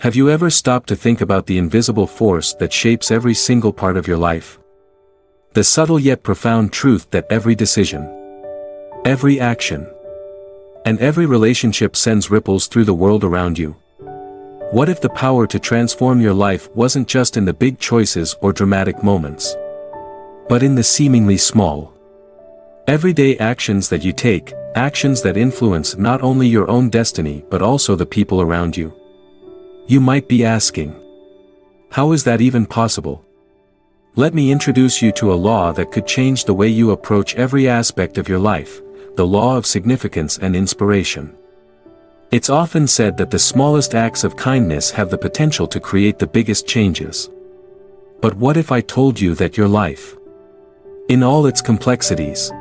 Have you ever stopped to think about the invisible force that shapes every single part of your life? The subtle yet profound truth that every decision, every action, and every relationship sends ripples through the world around you. What if the power to transform your life wasn't just in the big choices or dramatic moments, but in the seemingly small, everyday actions that you take, actions that influence not only your own destiny but also the people around you? You might be asking, how is that even possible? Let me introduce you to a law that could change the way you approach every aspect of your life, the law of significance and inspiration. It's often said that the smallest acts of kindness have the potential to create the biggest changes. But what if I told you that your life, in all its complexities,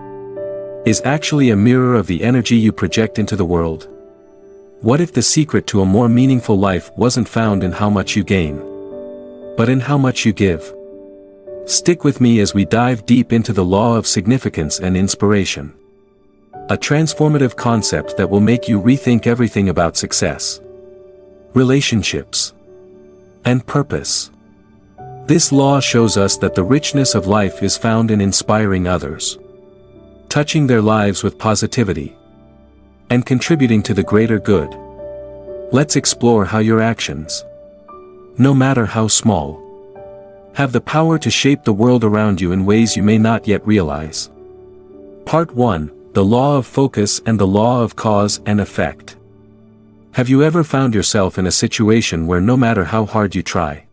is actually a mirror of the energy you project into the world? What if the secret to a more meaningful life wasn't found in how much you gain, but in how much you give? Stick with me as we dive deep into the law of significance and inspiration. A transformative concept that will make you rethink everything about success, relationships, and purpose. This law shows us that the richness of life is found in inspiring others, touching their lives with positivity, and contributing to the greater good. Let's explore how your actions, no matter how small, have the power to shape the world around you in ways you may not yet realize. Part 1: The Law of Focus and the Law of Cause and Effect. Have you ever found yourself in a situation where no matter how hard you try,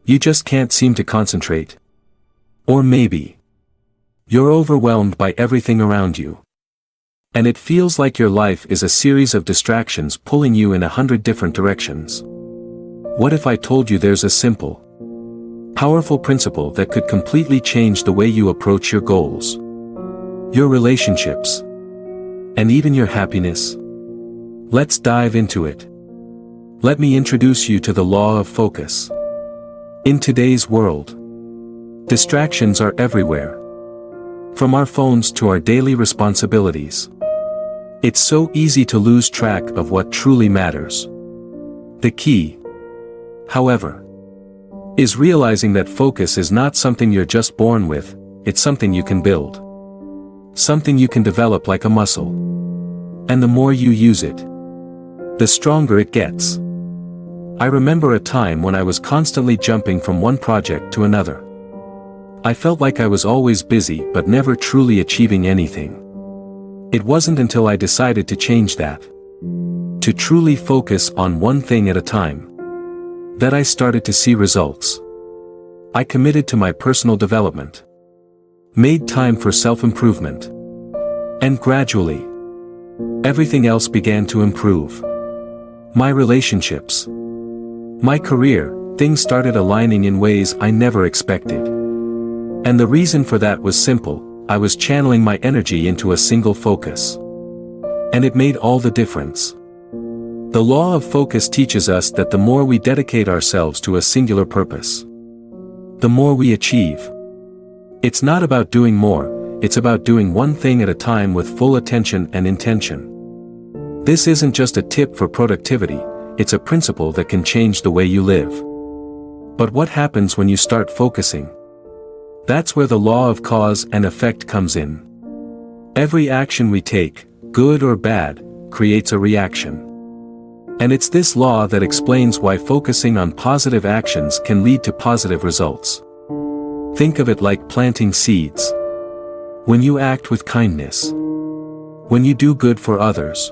you just can't seem to concentrate? Or maybe you're overwhelmed by everything around you, and it feels like your life is a series of distractions pulling you in 100 different directions. What if I told you there's a simple, powerful principle that could completely change the way you approach your goals, your relationships, and even your happiness? Let's dive into it. Let me introduce you to the law of focus. In today's world, distractions are everywhere, from our phones to our daily responsibilities. It's so easy to lose track of what truly matters. The key, however, is realizing that focus is not something you're just born with, it's something you can build. Something you can develop like a muscle. And the more you use it, the stronger it gets. I remember a time when I was constantly jumping from one project to another. I felt like I was always busy but never truly achieving anything. It wasn't until I decided to change that, to truly focus on one thing at a time, that I started to see results. I committed to my personal development, made time for self-improvement, and gradually, everything else began to improve. My relationships, my career, things started aligning in ways I never expected. And the reason for that was simple: I was channeling my energy into a single focus. And it made all the difference. The law of focus teaches us that the more we dedicate ourselves to a singular purpose, the more we achieve. It's not about doing more, it's about doing one thing at a time with full attention and intention. This isn't just a tip for productivity, it's a principle that can change the way you live. But what happens when you start focusing? That's where the law of cause and effect comes in. Every action we take, good or bad, creates a reaction. And it's this law that explains why focusing on positive actions can lead to positive results. Think of it like planting seeds. When you act with kindness, when you do good for others,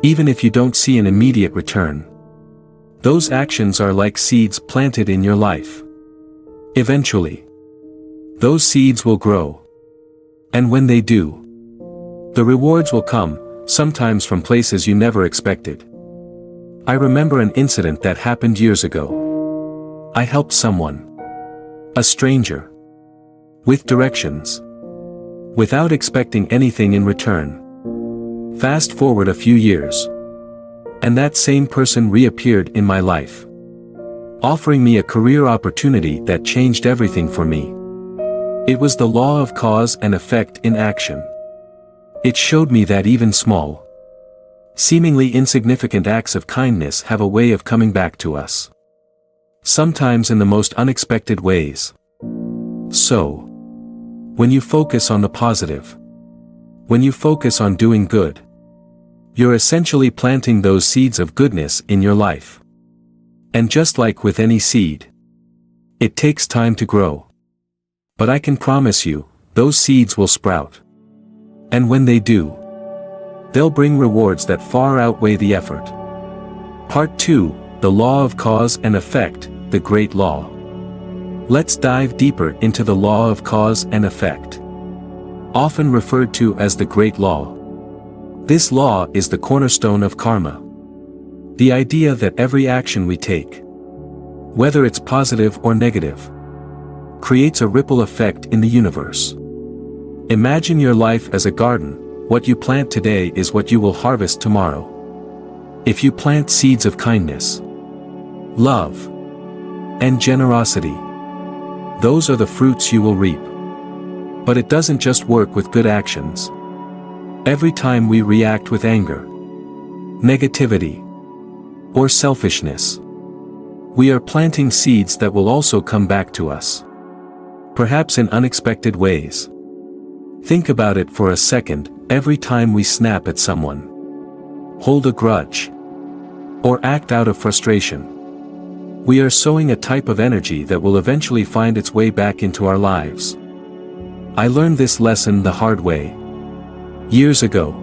even if you don't see an immediate return, those actions are like seeds planted in your life. Eventually, those seeds will grow. And when they do, the rewards will come, sometimes from places you never expected. I remember an incident that happened years ago. I helped someone, a stranger, with directions, without expecting anything in return. Fast forward a few years, and that same person reappeared in my life, offering me a career opportunity that changed everything for me. It was the law of cause and effect in action. It showed me that even small, Seemingly insignificant acts of kindness have a way of coming back to us. Sometimes in the most unexpected ways. So, when you focus on the positive, when you focus on doing good, you're essentially planting those seeds of goodness in your life. And just like with any seed, it takes time to grow. But I can promise you, those seeds will sprout. And when they do, they'll bring rewards that far outweigh the effort. Part 2, the Law of Cause and Effect, the Great Law. Let's dive deeper into the Law of Cause and Effect. Often referred to as the Great Law. This law is the cornerstone of karma. The idea that every action we take, whether it's positive or negative, creates a ripple effect in the universe. Imagine your life as a garden. What you plant today is what you will harvest tomorrow. If you plant seeds of kindness, love, and generosity, those are the fruits you will reap. But it doesn't just work with good actions. Every time we react with anger, negativity, or selfishness, we are planting seeds that will also come back to us. Perhaps in unexpected ways. Think about it for a second. Every time we snap at someone, hold a grudge, or act out of frustration, we are sowing a type of energy that will eventually find its way back into our lives. I learned this lesson the hard way. Years ago,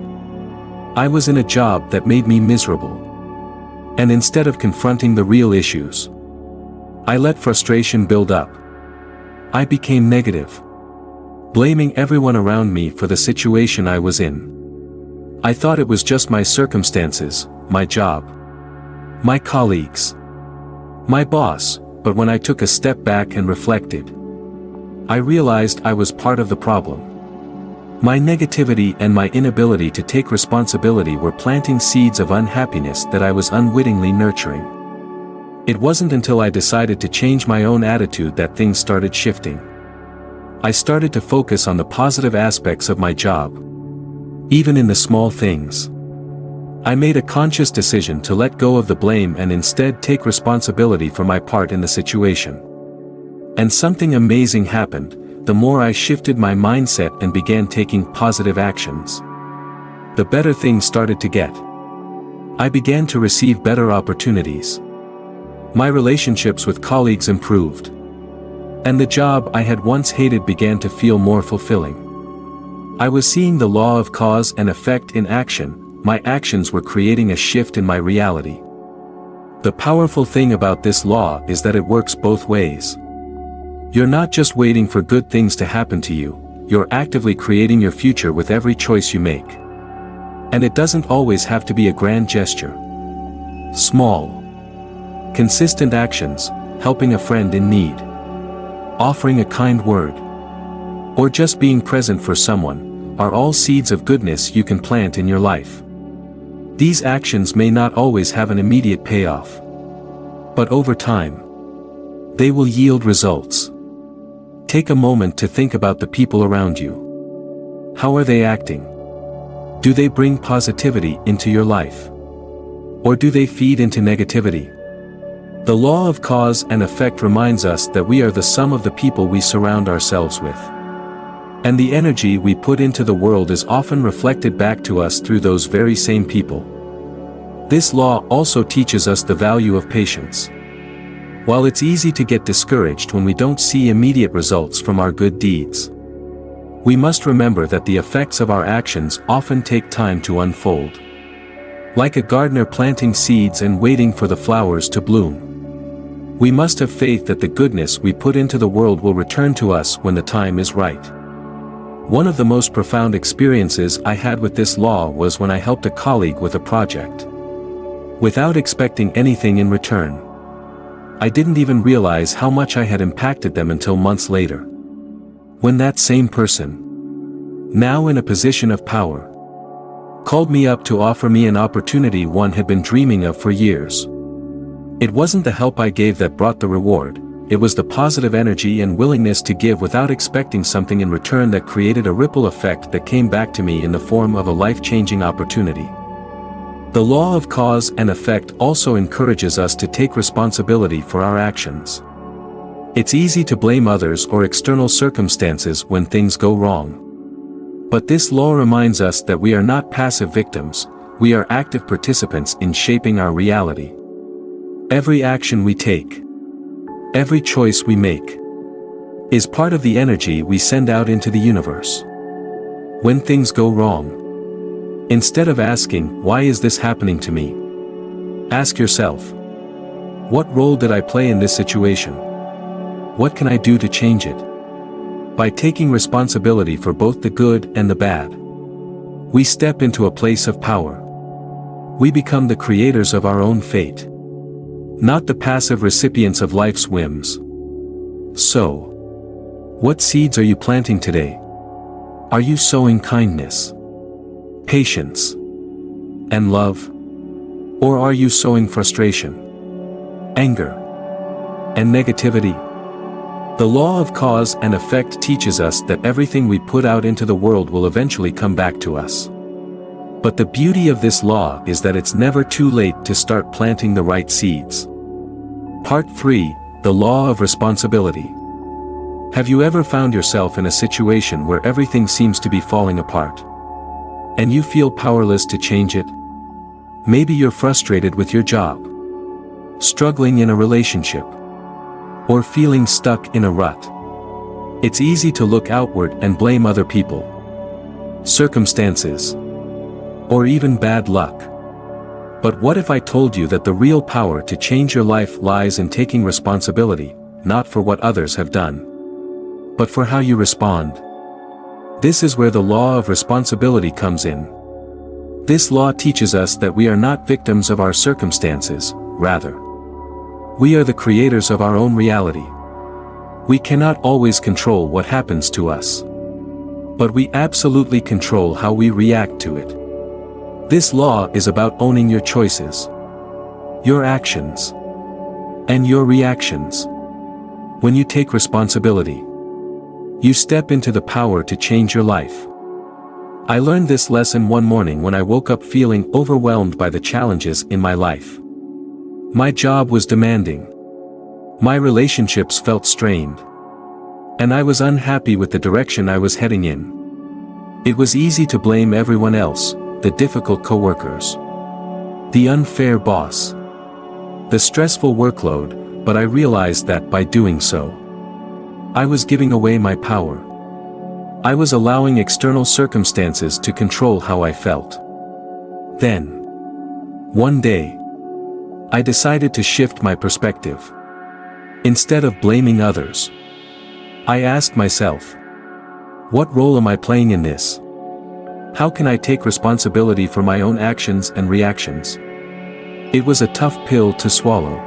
I was in a job that made me miserable. And instead of confronting the real issues, I let frustration build up. I became negative, blaming everyone around me for the situation I was in. I thought it was just my circumstances, my job, my colleagues, my boss, but when I took a step back and reflected, I realized I was part of the problem. My negativity and my inability to take responsibility were planting seeds of unhappiness that I was unwittingly nurturing. It wasn't until I decided to change my own attitude that things started shifting. I started to focus on the positive aspects of my job. Even in the small things. I made a conscious decision to let go of the blame and instead take responsibility for my part in the situation. And something amazing happened. The more I shifted my mindset and began taking positive actions, the better things started to get. I began to receive better opportunities. My relationships with colleagues improved. And the job I had once hated began to feel more fulfilling. I was seeing the law of cause and effect in action. My actions were creating a shift in my reality. The powerful thing about this law is that it works both ways. You're not just waiting for good things to happen to you, you're actively creating your future with every choice you make. And it doesn't always have to be a grand gesture. Small, consistent actions, helping a friend in need, offering a kind word, or just being present for someone, are all seeds of goodness you can plant in your life. These actions may not always have an immediate payoff. But over time, they will yield results. Take a moment to think about the people around you. How are they acting? Do they bring positivity into your life? Or do they feed into negativity? The law of cause and effect reminds us that we are the sum of the people we surround ourselves with. And the energy we put into the world is often reflected back to us through those very same people. This law also teaches us the value of patience. While it's easy to get discouraged when we don't see immediate results from our good deeds, we must remember that the effects of our actions often take time to unfold. Like a gardener planting seeds and waiting for the flowers to bloom, we must have faith that the goodness we put into the world will return to us when the time is right. One of the most profound experiences I had with this law was when I helped a colleague with a project. Without expecting anything in return. I didn't even realize how much I had impacted them until months later. When that same person, now in a position of power, called me up to offer me an opportunity one had been dreaming of for years. It wasn't the help I gave that brought the reward, it was the positive energy and willingness to give without expecting something in return that created a ripple effect that came back to me in the form of a life-changing opportunity. The law of cause and effect also encourages us to take responsibility for our actions. It's easy to blame others or external circumstances when things go wrong. But this law reminds us that we are not passive victims, we are active participants in shaping our reality. Every action we take, every choice we make, is part of the energy we send out into the universe. When things go wrong, instead of asking, "Why is this happening to me?" ask yourself, "What role did I play in this situation? What can I do to change it?" By taking responsibility for both the good and the bad, we step into a place of power. We become the creators of our own fate, not the passive recipients of life's whims. So, what seeds are you planting today? Are you sowing kindness, patience, and love? Or are you sowing frustration, anger, and negativity? The law of cause and effect teaches us that everything we put out into the world will eventually come back to us. But the beauty of this law is that it's never too late to start planting the right seeds. Part 3, the law of responsibility. Have you ever found yourself in a situation where everything seems to be falling apart, and you feel powerless to change it? Maybe you're frustrated with your job, struggling in a relationship, or feeling stuck in a rut. It's easy to look outward and blame other people, circumstances, or even bad luck. But what if I told you that the real power to change your life lies in taking responsibility, not for what others have done, but for how you respond? This is where the law of responsibility comes in. This law teaches us that we are not victims of our circumstances, rather, we are the creators of our own reality. We cannot always control what happens to us, but we absolutely control how we react to it. This law is about owning your choices, your actions, and your reactions. When you take responsibility, you step into the power to change your life. I learned this lesson one morning when I woke up feeling overwhelmed by the challenges in my life. My job was demanding. My relationships felt strained. And I was unhappy with the direction I was heading in. It was easy to blame everyone else, the difficult coworkers, the unfair boss, the stressful workload, but I realized that by doing so, I was giving away my power. I was allowing external circumstances to control how I felt. Then, one day, I decided to shift my perspective. Instead of blaming others, I asked myself, what role am I playing in this? How can I take responsibility for my own actions and reactions? It was a tough pill to swallow.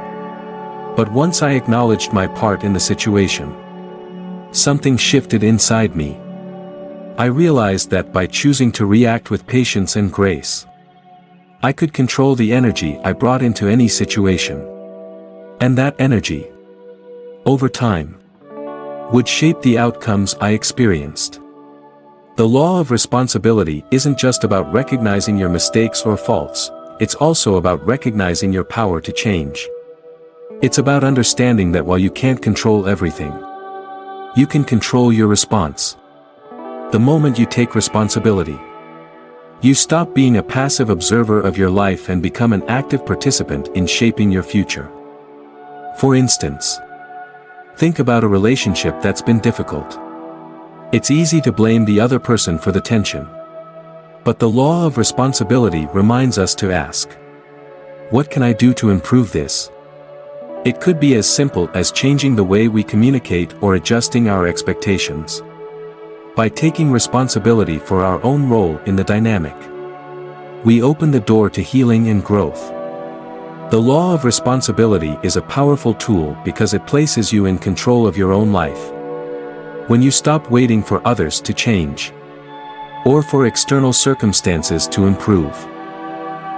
But once I acknowledged my part in the situation, something shifted inside me. I realized that by choosing to react with patience and grace, I could control the energy I brought into any situation. And that energy, over time, would shape the outcomes I experienced. The law of responsibility isn't just about recognizing your mistakes or faults, it's also about recognizing your power to change. It's about understanding that while you can't control everything, you can control your response. The moment you take responsibility, you stop being a passive observer of your life and become an active participant in shaping your future. For instance, think about a relationship that's been difficult. It's easy to blame the other person for the tension. But the law of responsibility reminds us to ask, what can I do to improve this? It could be as simple as changing the way we communicate or adjusting our expectations. By taking responsibility for our own role in the dynamic, we open the door to healing and growth. The law of responsibility is a powerful tool because it places you in control of your own life. When you stop waiting for others to change, or for external circumstances to improve,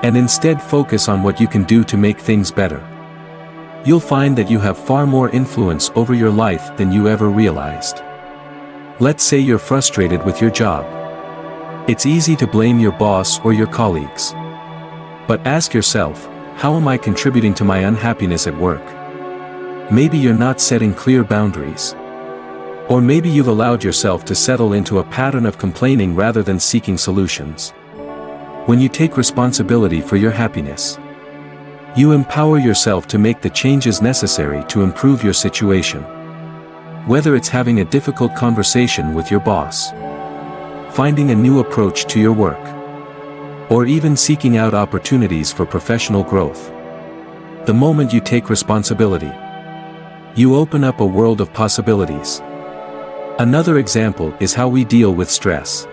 and instead focus on what you can do to make things better, you'll find that you have far more influence over your life than you ever realized. Let's say you're frustrated with your job. It's easy to blame your boss or your colleagues. But ask yourself, how am I contributing to my unhappiness at work? Maybe you're not setting clear boundaries. Or maybe you've allowed yourself to settle into a pattern of complaining rather than seeking solutions. When you take responsibility for your happiness, you empower yourself to make the changes necessary to improve your situation. Whether it's having a difficult conversation with your boss, finding a new approach to your work, or even seeking out opportunities for professional growth. The moment you take responsibility, you open up a world of possibilities. Another example is how we deal with stress.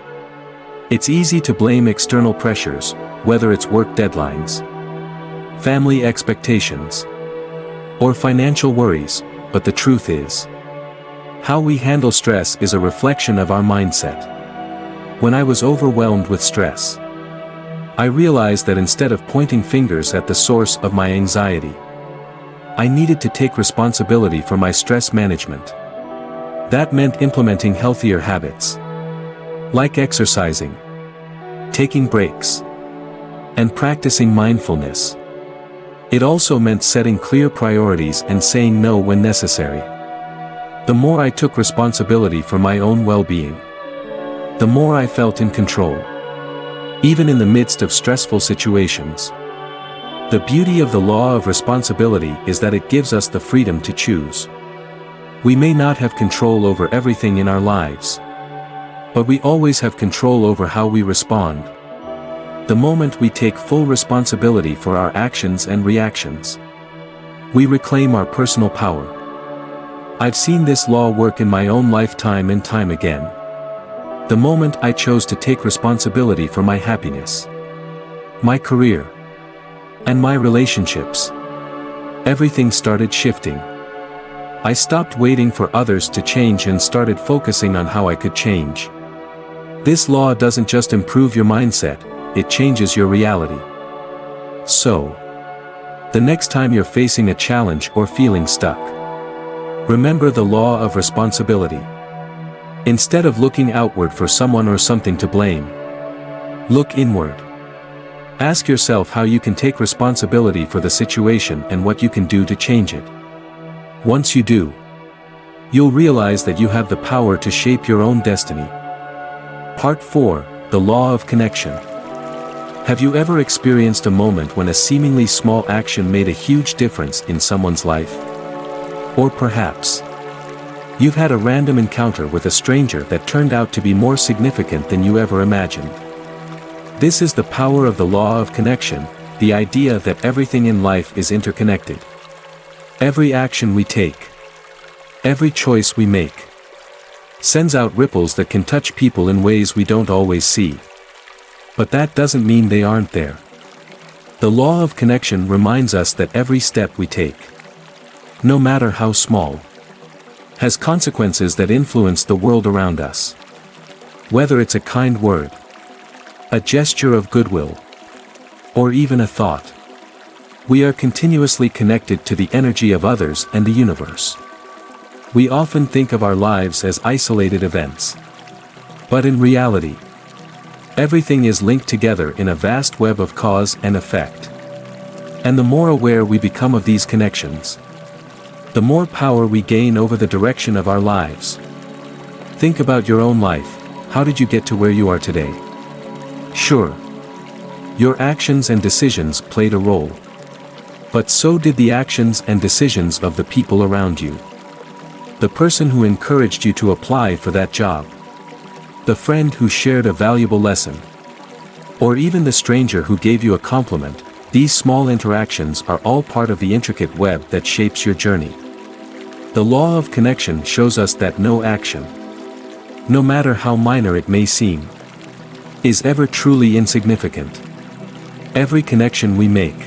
It's easy to blame external pressures, whether it's work deadlines, family expectations, or financial worries, but the truth is, how we handle stress is a reflection of our mindset. When I was overwhelmed with stress, I realized that instead of pointing fingers at the source of my anxiety, I needed to take responsibility for my stress management. That meant implementing healthier habits, like exercising, taking breaks, and practicing mindfulness. It also meant setting clear priorities and saying no when necessary. The more I took responsibility for my own well-being, the more I felt in control, even in the midst of stressful situations. The beauty of the law of responsibility is that it gives us the freedom to choose. We may not have control over everything in our lives, but we always have control over how we respond. The moment we take full responsibility for our actions and reactions, we reclaim our personal power. I've seen this law work in my own life time and time again. The moment I chose to take responsibility for my happiness, my career, and my relationships, everything started shifting. I stopped waiting for others to change and started focusing on how I could change. This law doesn't just improve your mindset, it changes your reality. So, the next time you're facing a challenge or feeling stuck, remember the law of responsibility. Instead of looking outward for someone or something to blame, look inward. Ask yourself how you can take responsibility for the situation and what you can do to change it. Once you do, you'll realize that you have the power to shape your own destiny. Part 4, the law of connection. Have you ever experienced a moment when a seemingly small action made a huge difference in someone's life? Or perhaps, you've had a random encounter with a stranger that turned out to be more significant than you ever imagined. This is the power of the law of connection, the idea that everything in life is interconnected. Every action we take, every choice we make, sends out ripples that can touch people in ways we don't always see. But that doesn't mean they aren't there. The law of connection reminds us that every step we take, no matter how small, has consequences that influence the world around us. Whether it's a kind word, a gesture of goodwill, or even a thought, we are continuously connected to the energy of others and the universe. We often think of our lives as isolated events. But in reality, everything is linked together in a vast web of cause and effect. And the more aware we become of these connections, the more power we gain over the direction of our lives. Think about your own life. How did you get to where you are today? Sure, your actions and decisions played a role. But so did the actions and decisions of the people around you. The person who encouraged you to apply for that job, the friend who shared a valuable lesson, or even the stranger who gave you a compliment. These small interactions are all part of the intricate web that shapes your journey. The law of connection shows us that no action, no matter how minor it may seem, is ever truly insignificant. Every connection we make,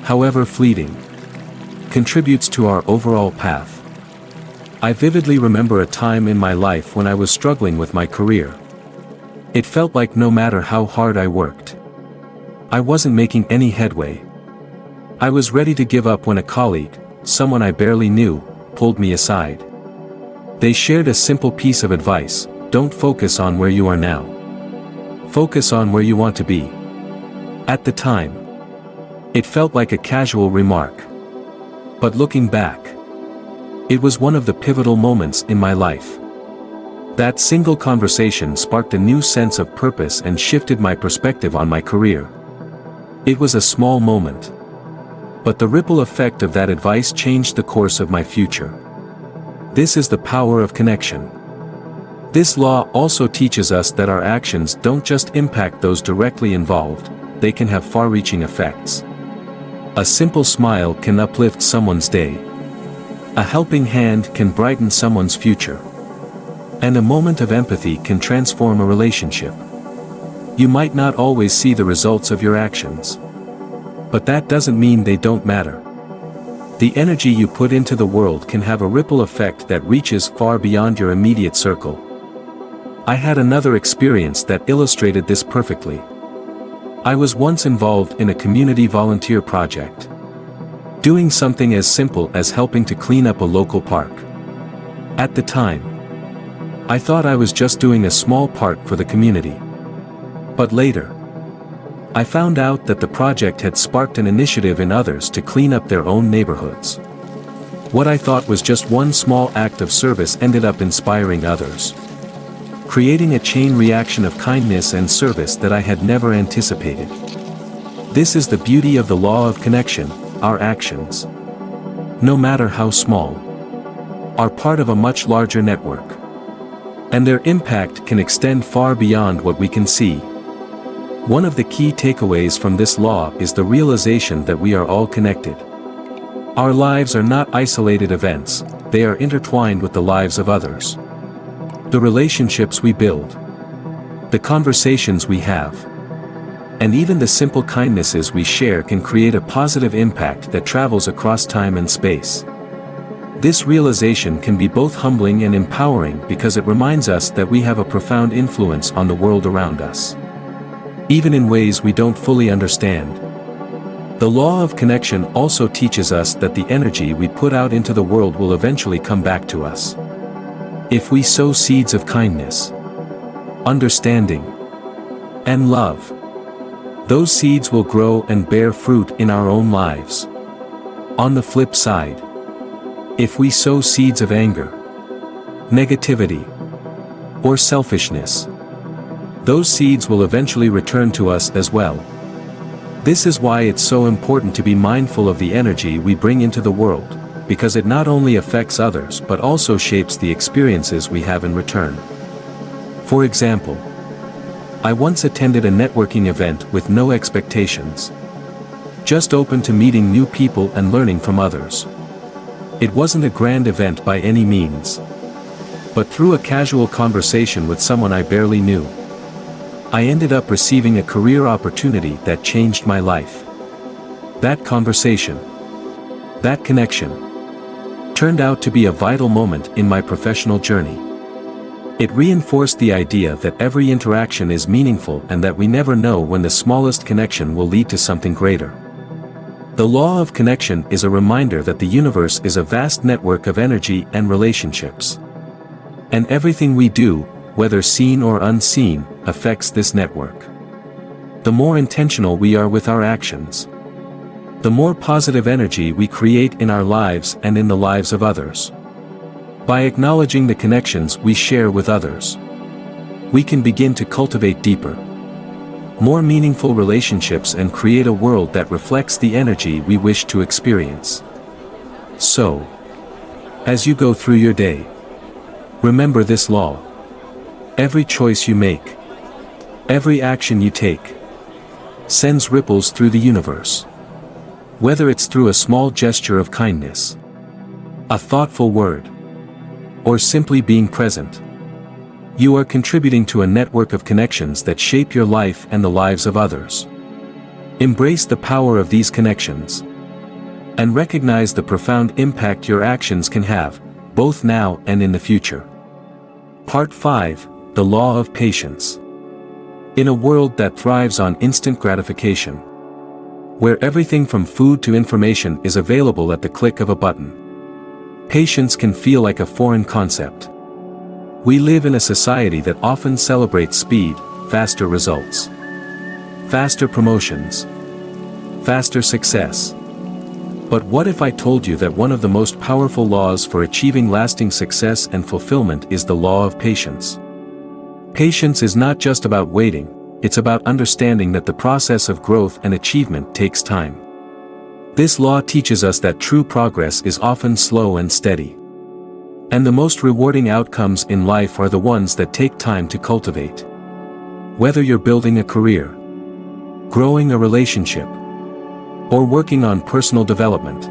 however fleeting, contributes to our overall path. I vividly remember a time in my life when I was struggling with my career. It felt like no matter how hard I worked, I wasn't making any headway. I was ready to give up when a colleague, someone I barely knew, pulled me aside. They shared a simple piece of advice: don't focus on where you are now. Focus on where you want to be. At the time, It felt like a casual remark. But looking back, it was one of the pivotal moments in my life. That single conversation sparked a new sense of purpose and shifted my perspective on my career. It was a small moment, but the ripple effect of that advice changed the course of my future. This is the power of connection. This law also teaches us that our actions don't just impact those directly involved, they can have far-reaching effects. A simple smile can uplift someone's day. A helping hand can brighten someone's future. And a moment of empathy can transform a relationship. You might not always see the results of your actions, but that doesn't mean they don't matter. The energy you put into the world can have a ripple effect that reaches far beyond your immediate circle. I had another experience that illustrated this perfectly. I was once involved in a community volunteer project, doing something as simple as helping to clean up a local park. At the time, I thought I was just doing a small part for the community. But later, I found out that the project had sparked an initiative in others to clean up their own neighborhoods. What I thought was just one small act of service ended up inspiring others, creating a chain reaction of kindness and service that I had never anticipated. This is the beauty of the law of connection. Our actions, no matter how small, are part of a much larger network, and their impact can extend far beyond what we can see. One of the key takeaways from this law is the realization that we are all connected. Our lives are not isolated events, they are intertwined with the lives of others. The relationships we build, the conversations we have, and even the simple kindnesses we share can create a positive impact that travels across time and space. This realization can be both humbling and empowering because it reminds us that we have a profound influence on the world around us, even in ways we don't fully understand. The law of connection also teaches us that the energy we put out into the world will eventually come back to us. If we sow seeds of kindness, understanding, and love, those seeds will grow and bear fruit in our own lives. On the flip side, if we sow seeds of anger, negativity, or selfishness, those seeds will eventually return to us as well. This is why it's so important to be mindful of the energy we bring into the world, because it not only affects others but also shapes the experiences we have in return. For example, I once attended a networking event with no expectations, just open to meeting new people and learning from others. It wasn't a grand event by any means, but through a casual conversation with someone I barely knew, I ended up receiving a career opportunity that changed my life. That conversation, that connection, turned out to be a vital moment in my professional journey. It reinforced the idea that every interaction is meaningful and that we never know when the smallest connection will lead to something greater. The law of connection is a reminder that the universe is a vast network of energy and relationships. And everything we do, whether seen or unseen, affects this network. The more intentional we are with our actions, the more positive energy we create in our lives and in the lives of others. By acknowledging the connections we share with others, we can begin to cultivate deeper, more meaningful relationships and create a world that reflects the energy we wish to experience. So, as you go through your day, remember this law. Every choice you make, every action you take, sends ripples through the universe. Whether it's through a small gesture of kindness, a thoughtful word, or simply being present, you are contributing to a network of connections that shape your life and the lives of others. Embrace the power of these connections, and recognize the profound impact your actions can have, both now and in the future. Part 5, The Law of Patience. In a world that thrives on instant gratification, where everything from food to information is available at the click of a button, patience can feel like a foreign concept. We live in a society that often celebrates speed, faster results, faster promotions, faster success. But what if I told you that one of the most powerful laws for achieving lasting success and fulfillment is the law of patience? Patience is not just about waiting, it's about understanding that the process of growth and achievement takes time. This law teaches us that true progress is often slow and steady. And the most rewarding outcomes in life are the ones that take time to cultivate. Whether you're building a career, growing a relationship, or working on personal development,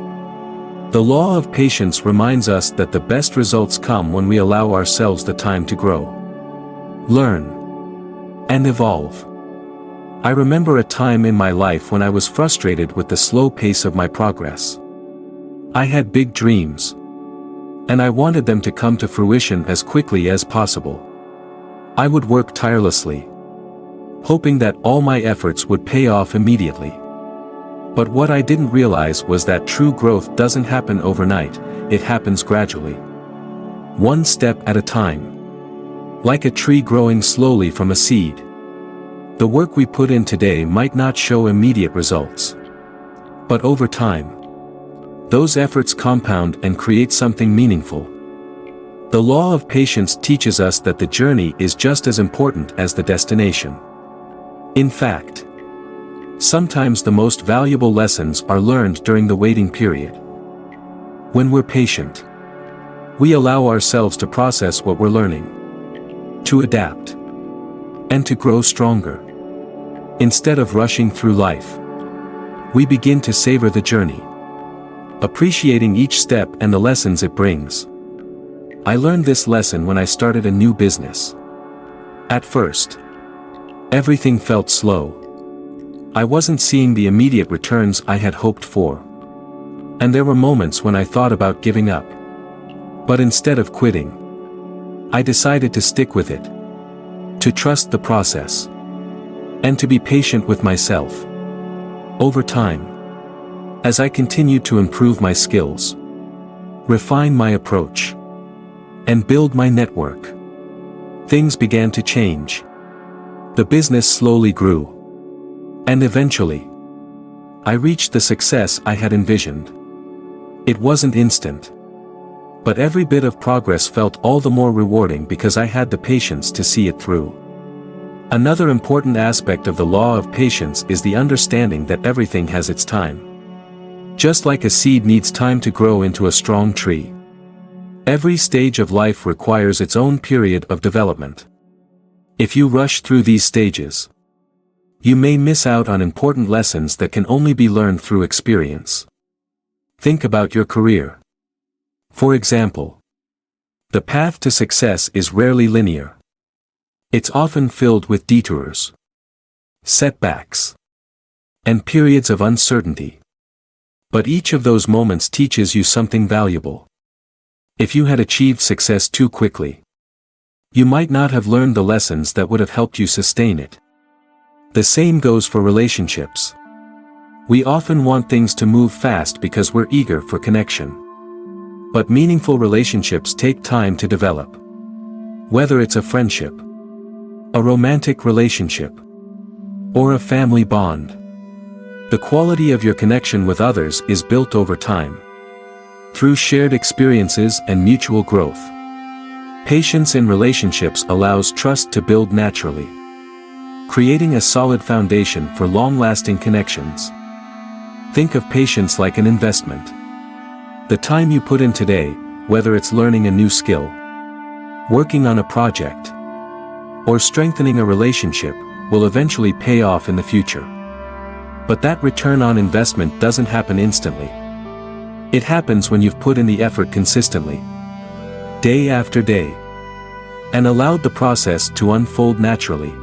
the law of patience reminds us that the best results come when we allow ourselves the time to grow, learn, and evolve. I remember a time in my life when I was frustrated with the slow pace of my progress. I had big dreams, and I wanted them to come to fruition as quickly as possible. I would work tirelessly, hoping that all my efforts would pay off immediately. But what I didn't realize was that true growth doesn't happen overnight, it happens gradually. One step at a time. Like a tree growing slowly from a seed. The work we put in today might not show immediate results. But over time, those efforts compound and create something meaningful. The law of patience teaches us that the journey is just as important as the destination. In fact, sometimes the most valuable lessons are learned during the waiting period. When we're patient, we allow ourselves to process what we're learning, to adapt, and to grow stronger. Instead of rushing through life, we begin to savor the journey, appreciating each step and the lessons it brings. I learned this lesson when I started a new business. At first, everything felt slow. I wasn't seeing the immediate returns I had hoped for. And there were moments when I thought about giving up. But instead of quitting, I decided to stick with it, to trust the process, and to be patient with myself. Over time, as I continued to improve my skills, refine my approach, and build my network, things began to change. The business slowly grew. And eventually, I reached the success I had envisioned. It wasn't instant. But every bit of progress felt all the more rewarding because I had the patience to see it through. Another important aspect of the law of patience is the understanding that everything has its time. Just like a seed needs time to grow into a strong tree, every stage of life requires its own period of development. If you rush through these stages, you may miss out on important lessons that can only be learned through experience. Think about your career. For example, the path to success is rarely linear. It's often filled with detours, setbacks, and periods of uncertainty. But each of those moments teaches you something valuable. If you had achieved success too quickly, you might not have learned the lessons that would have helped you sustain it. The same goes for relationships. We often want things to move fast because we're eager for connection. But meaningful relationships take time to develop. Whether it's a friendship, a romantic relationship, or a family bond, the quality of your connection with others is built over time, through shared experiences and mutual growth. Patience in relationships allows trust to build naturally, creating a solid foundation for long-lasting connections. Think of patience like an investment. The time you put in today, whether it's learning a new skill, working on a project, or strengthening a relationship, will eventually pay off in the future. But that return on investment doesn't happen instantly. It happens when you've put in the effort consistently, day after day, and allowed the process to unfold naturally.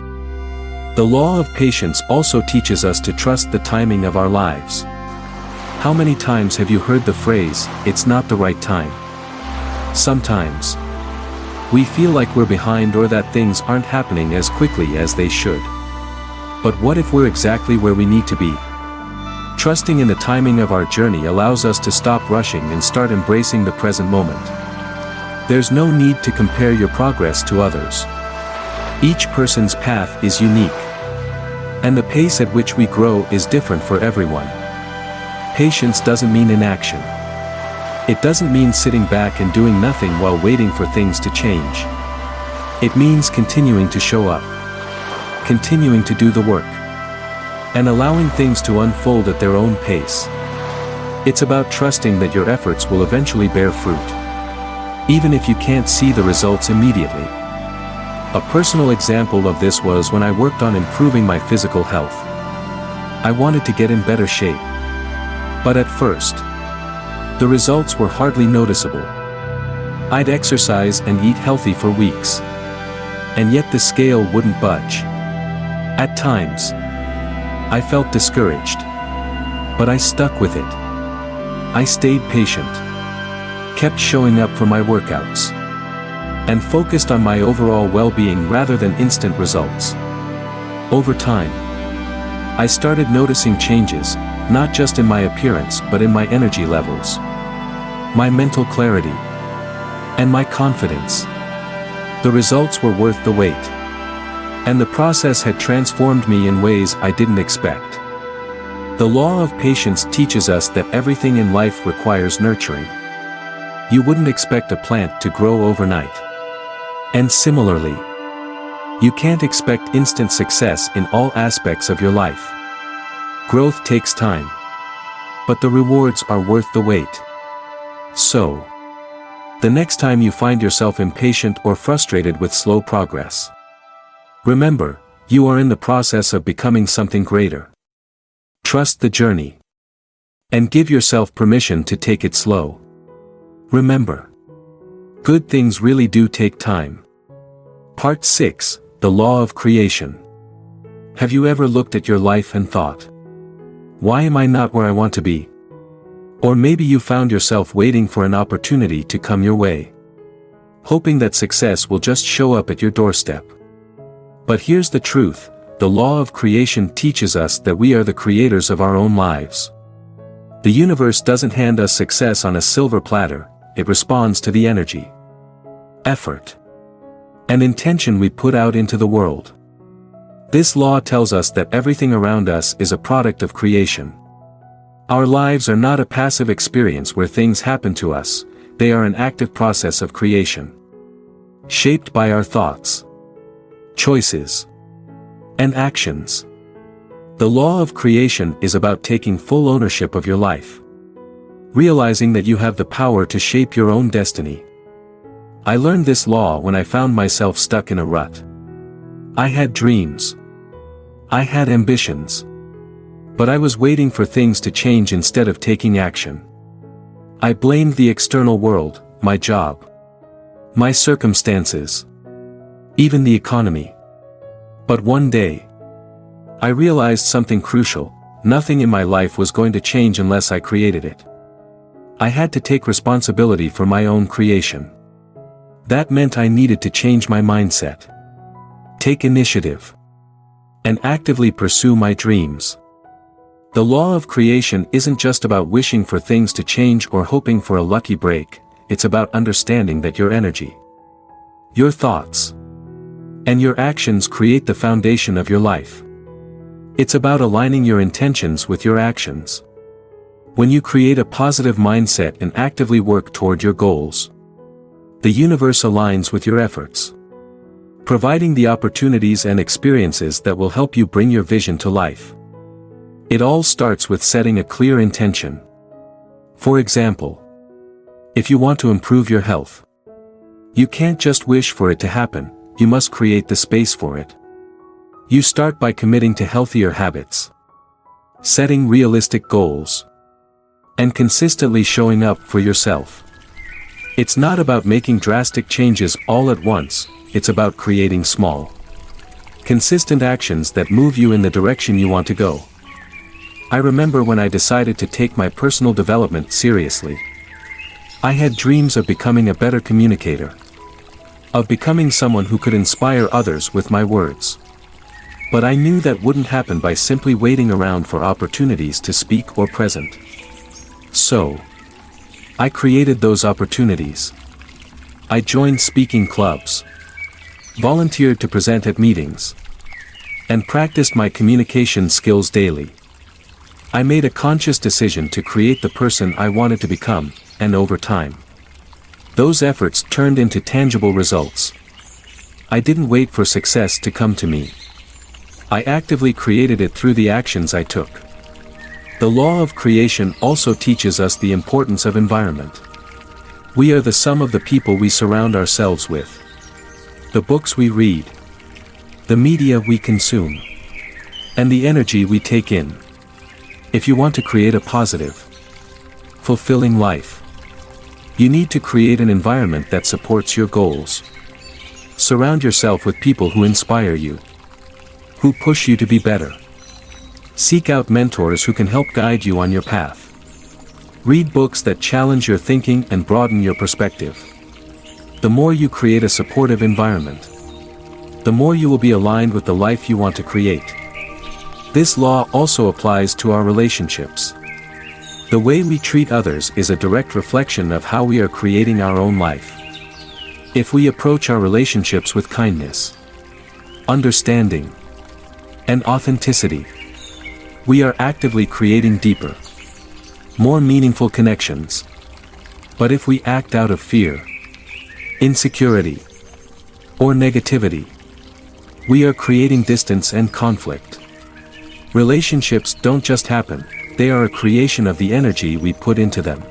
The law of patience also teaches us to trust the timing of our lives. How many times have you heard the phrase, "It's not the right time"? Sometimes, we feel like we're behind or that things aren't happening as quickly as they should. But what if we're exactly where we need to be? Trusting in the timing of our journey allows us to stop rushing and start embracing the present moment. There's no need to compare your progress to others. Each person's path is unique, and the pace at which we grow is different for everyone. Patience doesn't mean inaction. It doesn't mean sitting back and doing nothing while waiting for things to change. It means continuing to show up, continuing to do the work, and allowing things to unfold at their own pace. It's about trusting that your efforts will eventually bear fruit, even if you can't see the results immediately. A personal example of this was when I worked on improving my physical health. I wanted to get in better shape. But at first, the results were hardly noticeable. I'd exercise and eat healthy for weeks, and yet the scale wouldn't budge. At times, I felt discouraged, but I stuck with it. I stayed patient, kept showing up for my workouts, and focused on my overall well-being rather than instant results. Over time, I started noticing changes, not just in my appearance but in my energy levels, my mental clarity, and my confidence. The results were worth the wait. And the process had transformed me in ways I didn't expect. The law of patience teaches us that everything in life requires nurturing. You wouldn't expect a plant to grow overnight. And similarly, you can't expect instant success in all aspects of your life. Growth takes time, but the rewards are worth the wait. So, the next time you find yourself impatient or frustrated with slow progress, remember, you are in the process of becoming something greater. Trust the journey, and give yourself permission to take it slow. Remember, good things really do take time. Part 6, The Law of Creation. Have you ever looked at your life and thought, why am I not where I want to be? Or maybe you found yourself waiting for an opportunity to come your way, hoping that success will just show up at your doorstep. But here's the truth, the law of creation teaches us that we are the creators of our own lives. The universe doesn't hand us success on a silver platter, it responds to the energy, effort, and intention we put out into the world. This law tells us that everything around us is a product of creation. Our lives are not a passive experience where things happen to us, they are an active process of creation, shaped by our thoughts, choices, and actions. The law of creation is about taking full ownership of your life, realizing that you have the power to shape your own destiny. I learned this law when I found myself stuck in a rut. I had dreams. I had ambitions. But I was waiting for things to change instead of taking action. I blamed the external world, my job, my circumstances, even the economy. But one day, I realized something crucial: nothing in my life was going to change unless I created it. I had to take responsibility for my own creation. That meant I needed to change my mindset, take initiative, and actively pursue my dreams. The law of creation isn't just about wishing for things to change or hoping for a lucky break, it's about understanding that your energy, your thoughts, and your actions create the foundation of your life. It's about aligning your intentions with your actions. When you create a positive mindset and actively work toward your goals, the universe aligns with your efforts, providing the opportunities and experiences that will help you bring your vision to life. It all starts with setting a clear intention. For example, if you want to improve your health, you can't just wish for it to happen, you must create the space for it. You start by committing to healthier habits, setting realistic goals, and consistently showing up for yourself. It's not about making drastic changes all at once, it's about creating small, consistent actions that move you in the direction you want to go. I remember when I decided to take my personal development seriously. I had dreams of becoming a better communicator, of becoming someone who could inspire others with my words. But I knew that wouldn't happen by simply waiting around for opportunities to speak or present. So, I created those opportunities. I joined speaking clubs, volunteered to present at meetings, and practiced my communication skills daily. I made a conscious decision to create the person I wanted to become, and over time, those efforts turned into tangible results. I didn't wait for success to come to me. I actively created it through the actions I took. The law of creation also teaches us the importance of environment. We are the sum of the people we surround ourselves with, the books we read, the media we consume, and the energy we take in. If you want to create a positive, fulfilling life, you need to create an environment that supports your goals. Surround yourself with people who inspire you, who push you to be better. Seek out mentors who can help guide you on your path. Read books that challenge your thinking and broaden your perspective. The more you create a supportive environment, the more you will be aligned with the life you want to create. This law also applies to our relationships. The way we treat others is a direct reflection of how we are creating our own life. If we approach our relationships with kindness, understanding, and authenticity, we are actively creating deeper, more meaningful connections. But if we act out of fear, insecurity, or negativity, we are creating distance and conflict. Relationships don't just happen, they are a creation of the energy we put into them.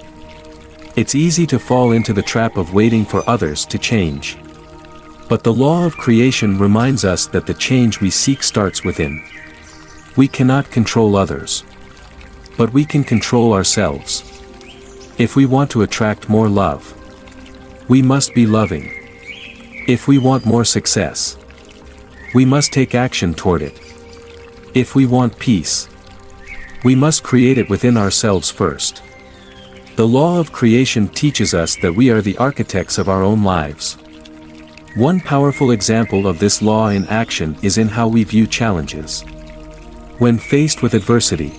It's easy to fall into the trap of waiting for others to change. But the law of creation reminds us that the change we seek starts within. We cannot control others, but we can control ourselves. If we want to attract more love, we must be loving. If we want more success, we must take action toward it. If we want peace, we must create it within ourselves first. The law of creation teaches us that we are the architects of our own lives. One powerful example of this law in action is in how we view challenges. When faced with adversity,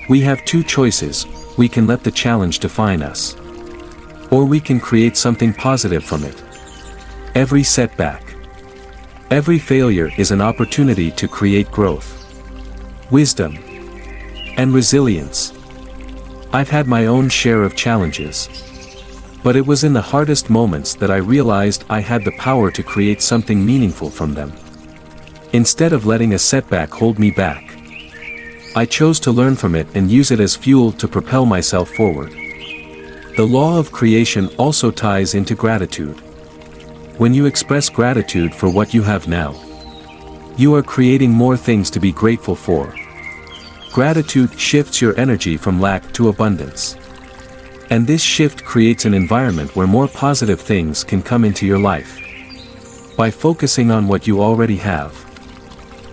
we have two choices: we can let the challenge define us, or we can create something positive from it. Every setback, every failure is an opportunity to create growth, wisdom, and resilience. I've had my own share of challenges, but it was in the hardest moments that I realized I had the power to create something meaningful from them. Instead of letting a setback hold me back, I chose to learn from it and use it as fuel to propel myself forward. The law of creation also ties into gratitude. When you express gratitude for what you have now, you are creating more things to be grateful for. Gratitude shifts your energy from lack to abundance. And this shift creates an environment where more positive things can come into your life. By focusing on what you already have,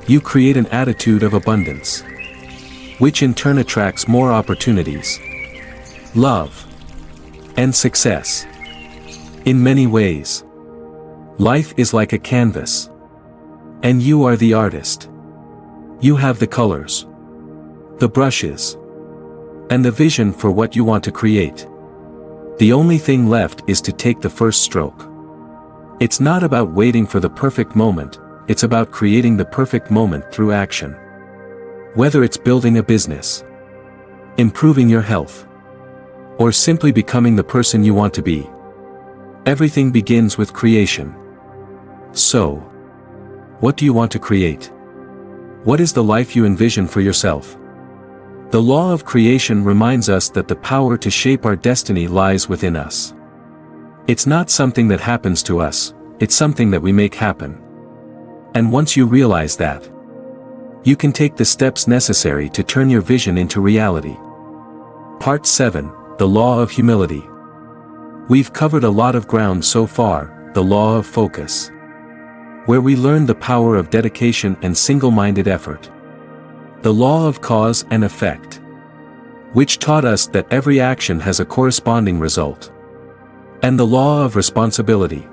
you create an attitude of abundance, which in turn attracts more opportunities, love, and success. In many ways, life is like a canvas, and you are the artist. You have the colors, the brushes, and the vision for what you want to create. The only thing left is to take the first stroke. It's not about waiting for the perfect moment, it's about creating the perfect moment through action. Whether it's building a business, improving your health, or simply becoming the person you want to be, everything begins with creation. So, what do you want to create? What is the life you envision for yourself? The law of creation reminds us that the power to shape our destiny lies within us. It's not something that happens to us, it's something that we make happen. And once you realize that, you can take the steps necessary to turn your vision into reality. Part 7, The Law of Humility. We've covered a lot of ground so far, the law of focus, where we learn the power of dedication and single-minded effort. The law of cause and effect, which taught us that every action has a corresponding result. And the law of responsibility,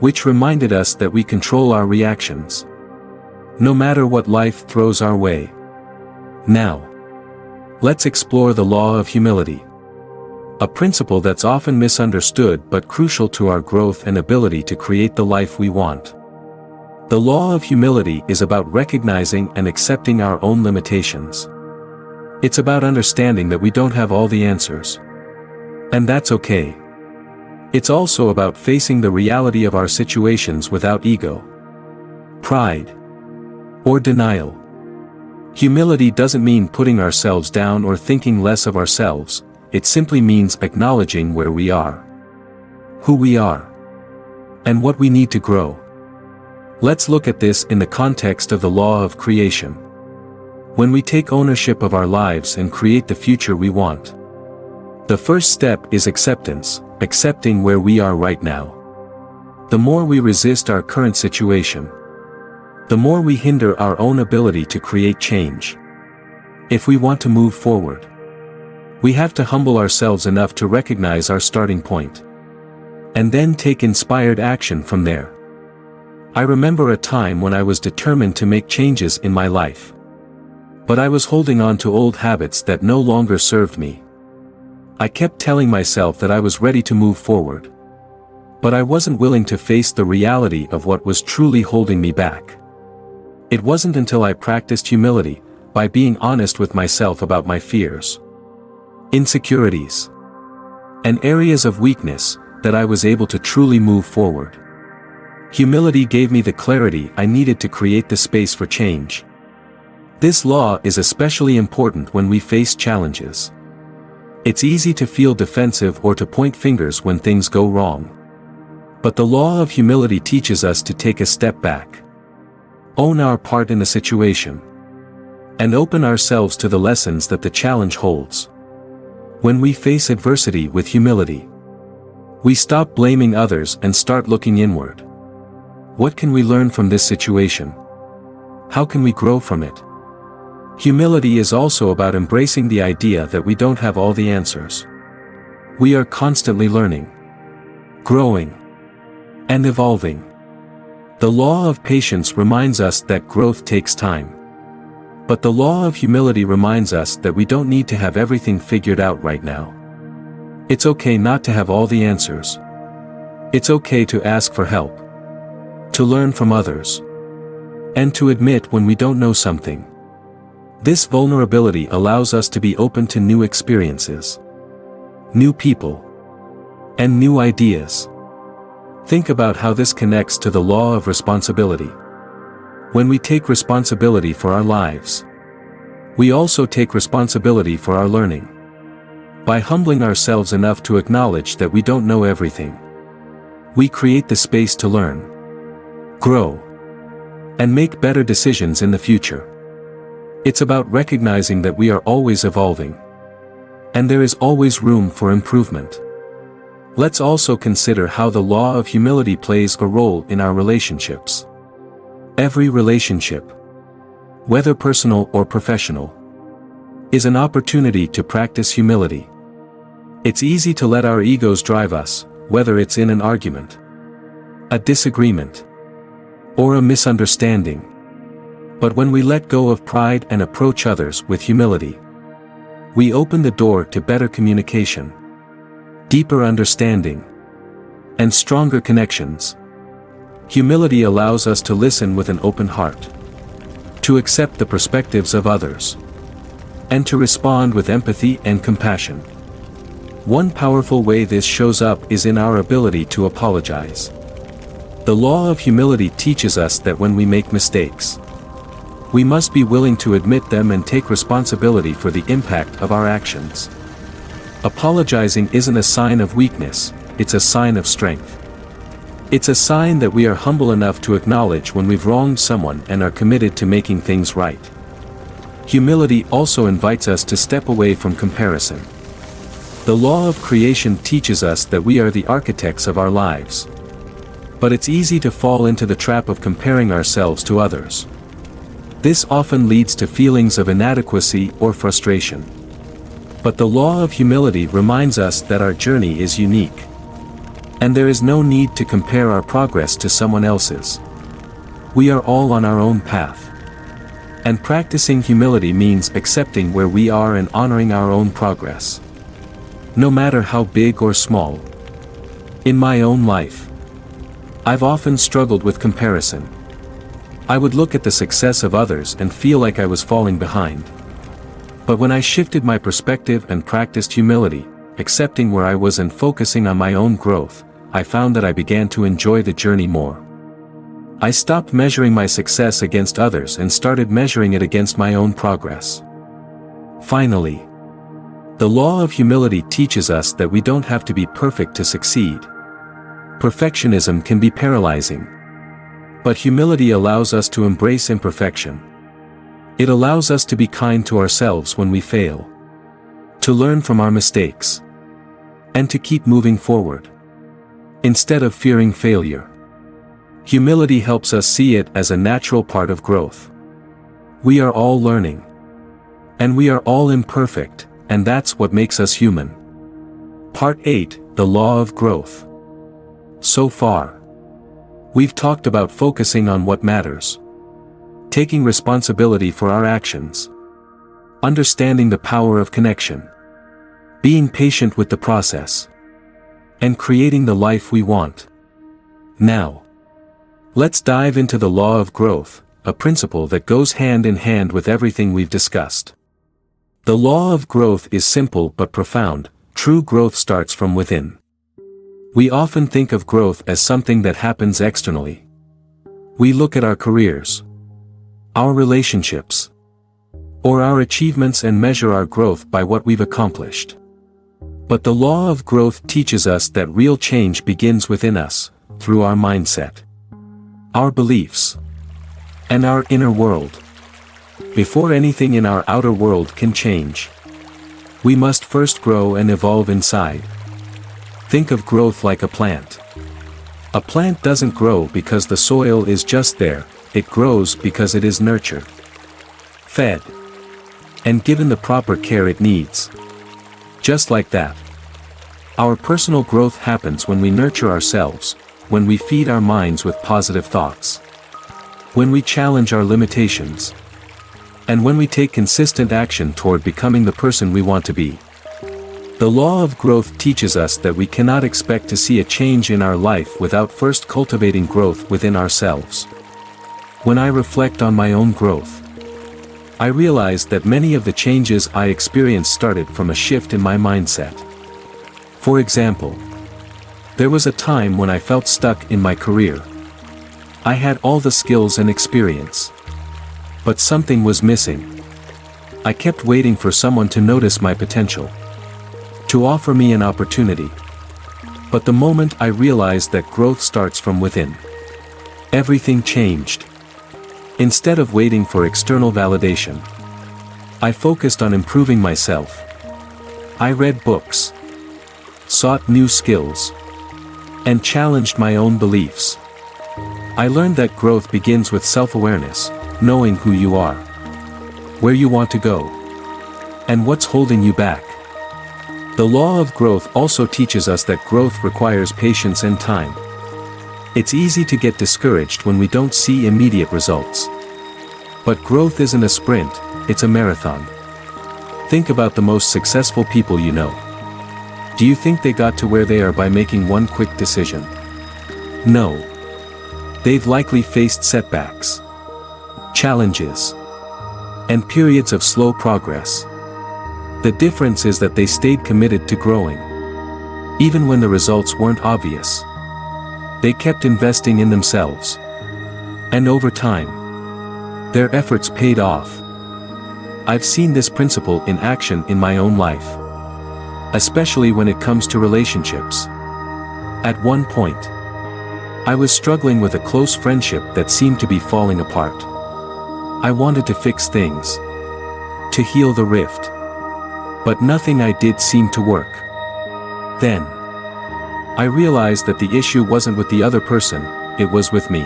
which reminded us that we control our reactions, no matter what life throws our way. Now, let's explore the law of humility, a principle that's often misunderstood but crucial to our growth and ability to create the life we want. The law of humility is about recognizing and accepting our own limitations. It's about understanding that we don't have all the answers. And that's okay. It's also about facing the reality of our situations without ego, pride, or denial. Humility doesn't mean putting ourselves down or thinking less of ourselves, it simply means acknowledging where we are, who we are, and what we need to grow. Let's look at this in the context of the law of creation. When we take ownership of our lives and create the future we want, the first step is acceptance, accepting where we are right now. The more we resist our current situation, the more we hinder our own ability to create change. If we want to move forward, we have to humble ourselves enough to recognize our starting point, and then take inspired action from there. I remember a time when I was determined to make changes in my life. But I was holding on to old habits that no longer served me. I kept telling myself that I was ready to move forward. But I wasn't willing to face the reality of what was truly holding me back. It wasn't until I practiced humility, by being honest with myself about my fears, insecurities, and areas of weakness, that I was able to truly move forward. Humility gave me the clarity I needed to create the space for change. This law is especially important when we face challenges. It's easy to feel defensive or to point fingers when things go wrong. But the law of humility teaches us to take a step back, own our part in the situation, and open ourselves to the lessons that the challenge holds. When we face adversity with humility, we stop blaming others and start looking inward. What can we learn from this situation? How can we grow from it? Humility is also about embracing the idea that we don't have all the answers. We are constantly learning, growing, and evolving. The law of patience reminds us that growth takes time. But the law of humility reminds us that we don't need to have everything figured out right now. It's okay not to have all the answers. It's okay to ask for help, to learn from others, and to admit when we don't know something. This vulnerability allows us to be open to new experiences, new people, and new ideas. Think about how this connects to the law of responsibility. When we take responsibility for our lives, we also take responsibility for our learning. By humbling ourselves enough to acknowledge that we don't know everything, we create the space to learn, grow, and make better decisions in the future. It's about recognizing that we are always evolving, and there is always room for improvement. Let's also consider how the law of humility plays a role in our relationships. Every relationship, whether personal or professional, is an opportunity to practice humility. It's easy to let our egos drive us, whether it's in an argument, a disagreement, or a misunderstanding. But when we let go of pride and approach others with humility, we open the door to better communication, deeper understanding, and stronger connections. Humility allows us to listen with an open heart, to accept the perspectives of others, and to respond with empathy and compassion. One powerful way this shows up is in our ability to apologize. The law of humility teaches us that when we make mistakes, we must be willing to admit them and take responsibility for the impact of our actions. Apologizing isn't a sign of weakness, it's a sign of strength. It's a sign that we are humble enough to acknowledge when we've wronged someone and are committed to making things right. Humility also invites us to step away from comparison. The law of creation teaches us that we are the architects of our lives. But it's easy to fall into the trap of comparing ourselves to others. This often leads to feelings of inadequacy or frustration. But the law of humility reminds us that our journey is unique, and there is no need to compare our progress to someone else's. We are all on our own path. And practicing humility means accepting where we are and honoring our own progress, no matter how big or small. In my own life, I've often struggled with comparison. I would look at the success of others and feel like I was falling behind. But when I shifted my perspective and practiced humility, accepting where I was and focusing on my own growth, I found that I began to enjoy the journey more. I stopped measuring my success against others and started measuring it against my own progress. Finally, the law of humility teaches us that we don't have to be perfect to succeed. Perfectionism can be paralyzing. But humility allows us to embrace imperfection. It allows us to be kind to ourselves when we fail, to learn from our mistakes, and to keep moving forward, instead of fearing failure. Humility helps us see it as a natural part of growth. We are all learning. And we are all imperfect, and that's what makes us human. Part 8, The Law of Growth. So far, we've talked about focusing on what matters, taking responsibility for our actions, understanding the power of connection, being patient with the process, and creating the life we want. Now, let's dive into the law of growth, a principle that goes hand in hand with everything we've discussed. The law of growth is simple but profound. True growth starts from within. We often think of growth as something that happens externally. We look at our careers, our relationships, or our achievements and measure our growth by what we've accomplished. But the law of growth teaches us that real change begins within us, through our mindset, our beliefs, and our inner world. Before anything in our outer world can change, we must first grow and evolve inside. Think of growth like a plant. A plant doesn't grow because the soil is just there, it grows because it is nurtured, fed, and given the proper care it needs. Just like that, our personal growth happens when we nurture ourselves, when we feed our minds with positive thoughts, when we challenge our limitations, and when we take consistent action toward becoming the person we want to be. The law of growth teaches us that we cannot expect to see a change in our life without first cultivating growth within ourselves. When I reflect on my own growth, I realize that many of the changes I experienced started from a shift in my mindset. For example, there was a time when I felt stuck in my career. I had all the skills and experience, but something was missing. I kept waiting for someone to notice my potential, to offer me an opportunity. But the moment I realized that growth starts from within, everything changed. Instead of waiting for external validation, I focused on improving myself. I read books, sought new skills, and challenged my own beliefs. I learned that growth begins with self-awareness, knowing who you are, where you want to go, and what's holding you back. The law of growth also teaches us that growth requires patience and time. It's easy to get discouraged when we don't see immediate results. But growth isn't a sprint, it's a marathon. Think about the most successful people you know. Do you think they got to where they are by making one quick decision? No. They've likely faced setbacks, challenges, and periods of slow progress. The difference is that they stayed committed to growing. Even when the results weren't obvious, they kept investing in themselves. And over time, their efforts paid off. I've seen this principle in action in my own life, especially when it comes to relationships. At one point, I was struggling with a close friendship that seemed to be falling apart. I wanted to fix things, to heal the rift. But nothing I did seemed to work. Then, I realized that the issue wasn't with the other person, it was with me.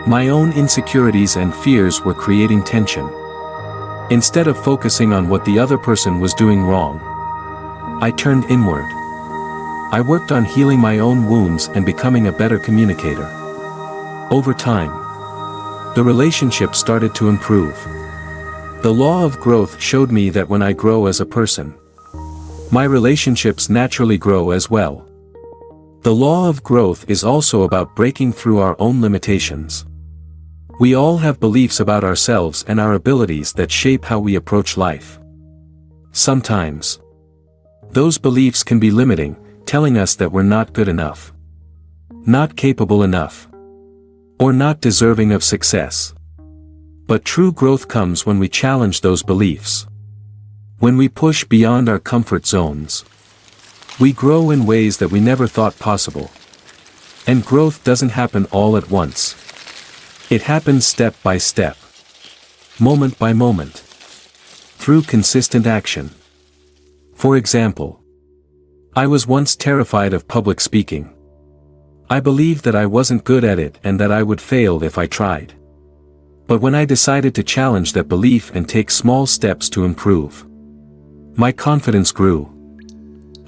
My own insecurities and fears were creating tension. Instead of focusing on what the other person was doing wrong, I turned inward. I worked on healing my own wounds and becoming a better communicator. Over time, the relationship started to improve. The law of growth showed me that when I grow as a person, my relationships naturally grow as well. The law of growth is also about breaking through our own limitations. We all have beliefs about ourselves and our abilities that shape how we approach life. Sometimes, those beliefs can be limiting, telling us that we're not good enough, not capable enough, or not deserving of success. But true growth comes when we challenge those beliefs. When we push beyond our comfort zones. We grow in ways that we never thought possible. And growth doesn't happen all at once. It happens step by step. Moment by moment. Through consistent action. For example, I was once terrified of public speaking. I believed that I wasn't good at it and that I would fail if I tried. But when I decided to challenge that belief and take small steps to improve, my confidence grew.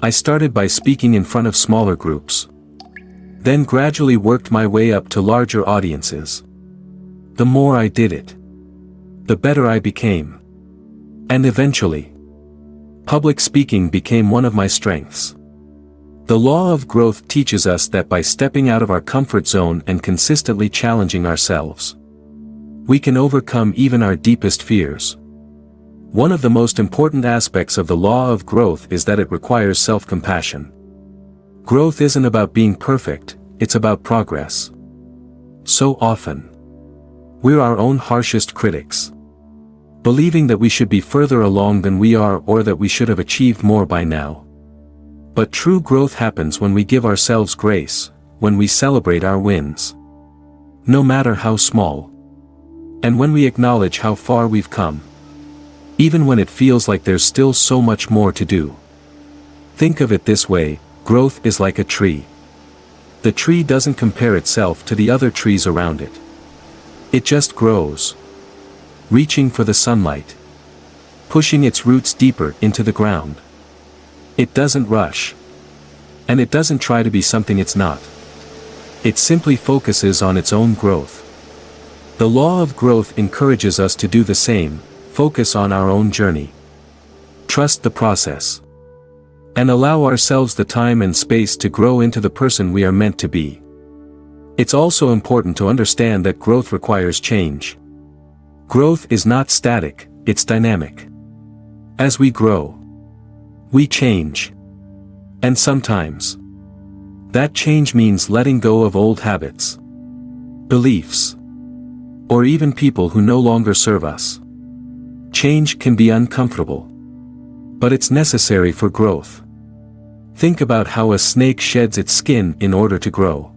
I started by speaking in front of smaller groups. Then gradually worked my way up to larger audiences. The more I did it, the better I became. And eventually, public speaking became one of my strengths. The law of growth teaches us that by stepping out of our comfort zone and consistently challenging ourselves, we can overcome even our deepest fears. One of the most important aspects of the law of growth is that it requires self-compassion. Growth isn't about being perfect, it's about progress. So often, we're our own harshest critics, believing that we should be further along than we are or that we should have achieved more by now. But true growth happens when we give ourselves grace, when we celebrate our wins, no matter how small, and when we acknowledge how far we've come. Even when it feels like there's still so much more to do. Think of it this way, growth is like a tree. The tree doesn't compare itself to the other trees around it. It just grows, reaching for the sunlight, pushing its roots deeper into the ground. It doesn't rush. And it doesn't try to be something it's not. It simply focuses on its own growth. The law of growth encourages us to do the same. Focus on our own journey. Trust the process. And allow ourselves the time and space to grow into the person we are meant to be. It's also important to understand that growth requires change. Growth is not static, it's dynamic. As we grow, we change. And sometimes, that change means letting go of old habits, beliefs, or even people who no longer serve us. Change can be uncomfortable, but it's necessary for growth. Think about how a snake sheds its skin in order to grow.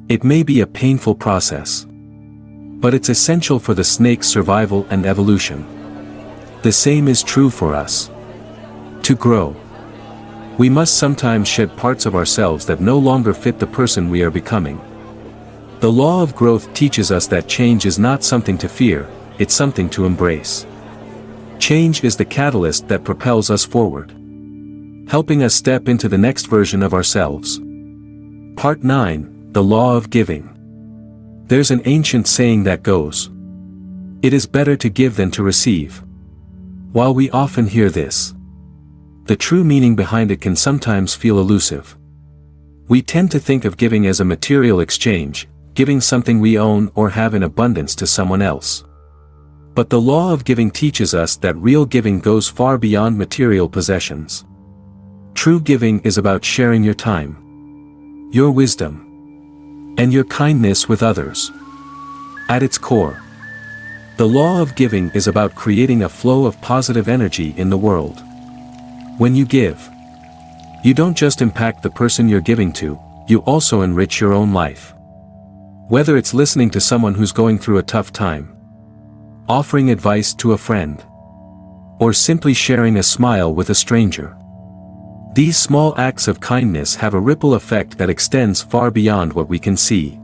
It may be a painful process, but it's essential for the snake's survival and evolution. The same is true for us. To grow, we must sometimes shed parts of ourselves that no longer fit the person we are becoming. The law of growth teaches us that change is not something to fear, it's something to embrace. Change is the catalyst that propels us forward, helping us step into the next version of ourselves. Part 9, The Law of Giving. There's an ancient saying that goes, "It is better to give than to receive." While we often hear this, the true meaning behind it can sometimes feel elusive. We tend to think of giving as a material exchange, giving something we own or have in abundance to someone else. But the law of giving teaches us that real giving goes far beyond material possessions. True giving is about sharing your time, your wisdom, and your kindness with others. At its core, the law of giving is about creating a flow of positive energy in the world. When you give, you don't just impact the person you're giving to, you also enrich your own life. Whether it's listening to someone who's going through a tough time, offering advice to a friend, or simply sharing a smile with a stranger. These small acts of kindness have a ripple effect that extends far beyond what we can see.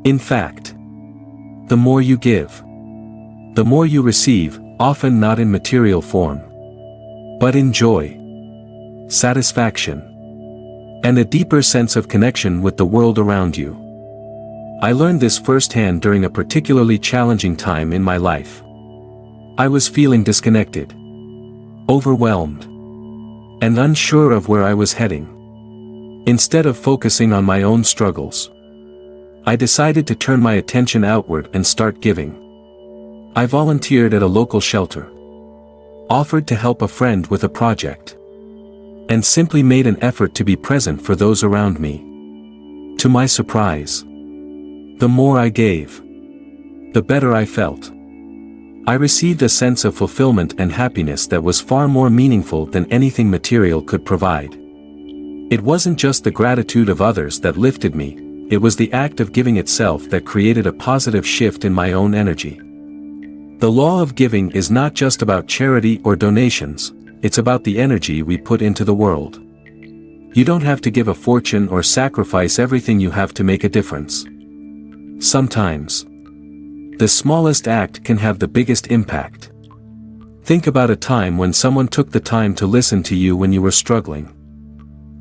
In fact, the more you give, the more you receive, often not in material form, but in joy, satisfaction, and a deeper sense of connection with the world around you. I learned this firsthand during a particularly challenging time in my life. I was feeling disconnected, overwhelmed, and unsure of where I was heading. Instead of focusing on my own struggles, I decided to turn my attention outward and start giving. I volunteered at a local shelter, offered to help a friend with a project, and simply made an effort to be present for those around me. To my surprise, the more I gave, the better I felt. I received a sense of fulfillment and happiness that was far more meaningful than anything material could provide. It wasn't just the gratitude of others that lifted me, it was the act of giving itself that created a positive shift in my own energy. The law of giving is not just about charity or donations, it's about the energy we put into the world. You don't have to give a fortune or sacrifice everything you have to make a difference. Sometimes, the smallest act can have the biggest impact. Think about a time when someone took the time to listen to you when you were struggling.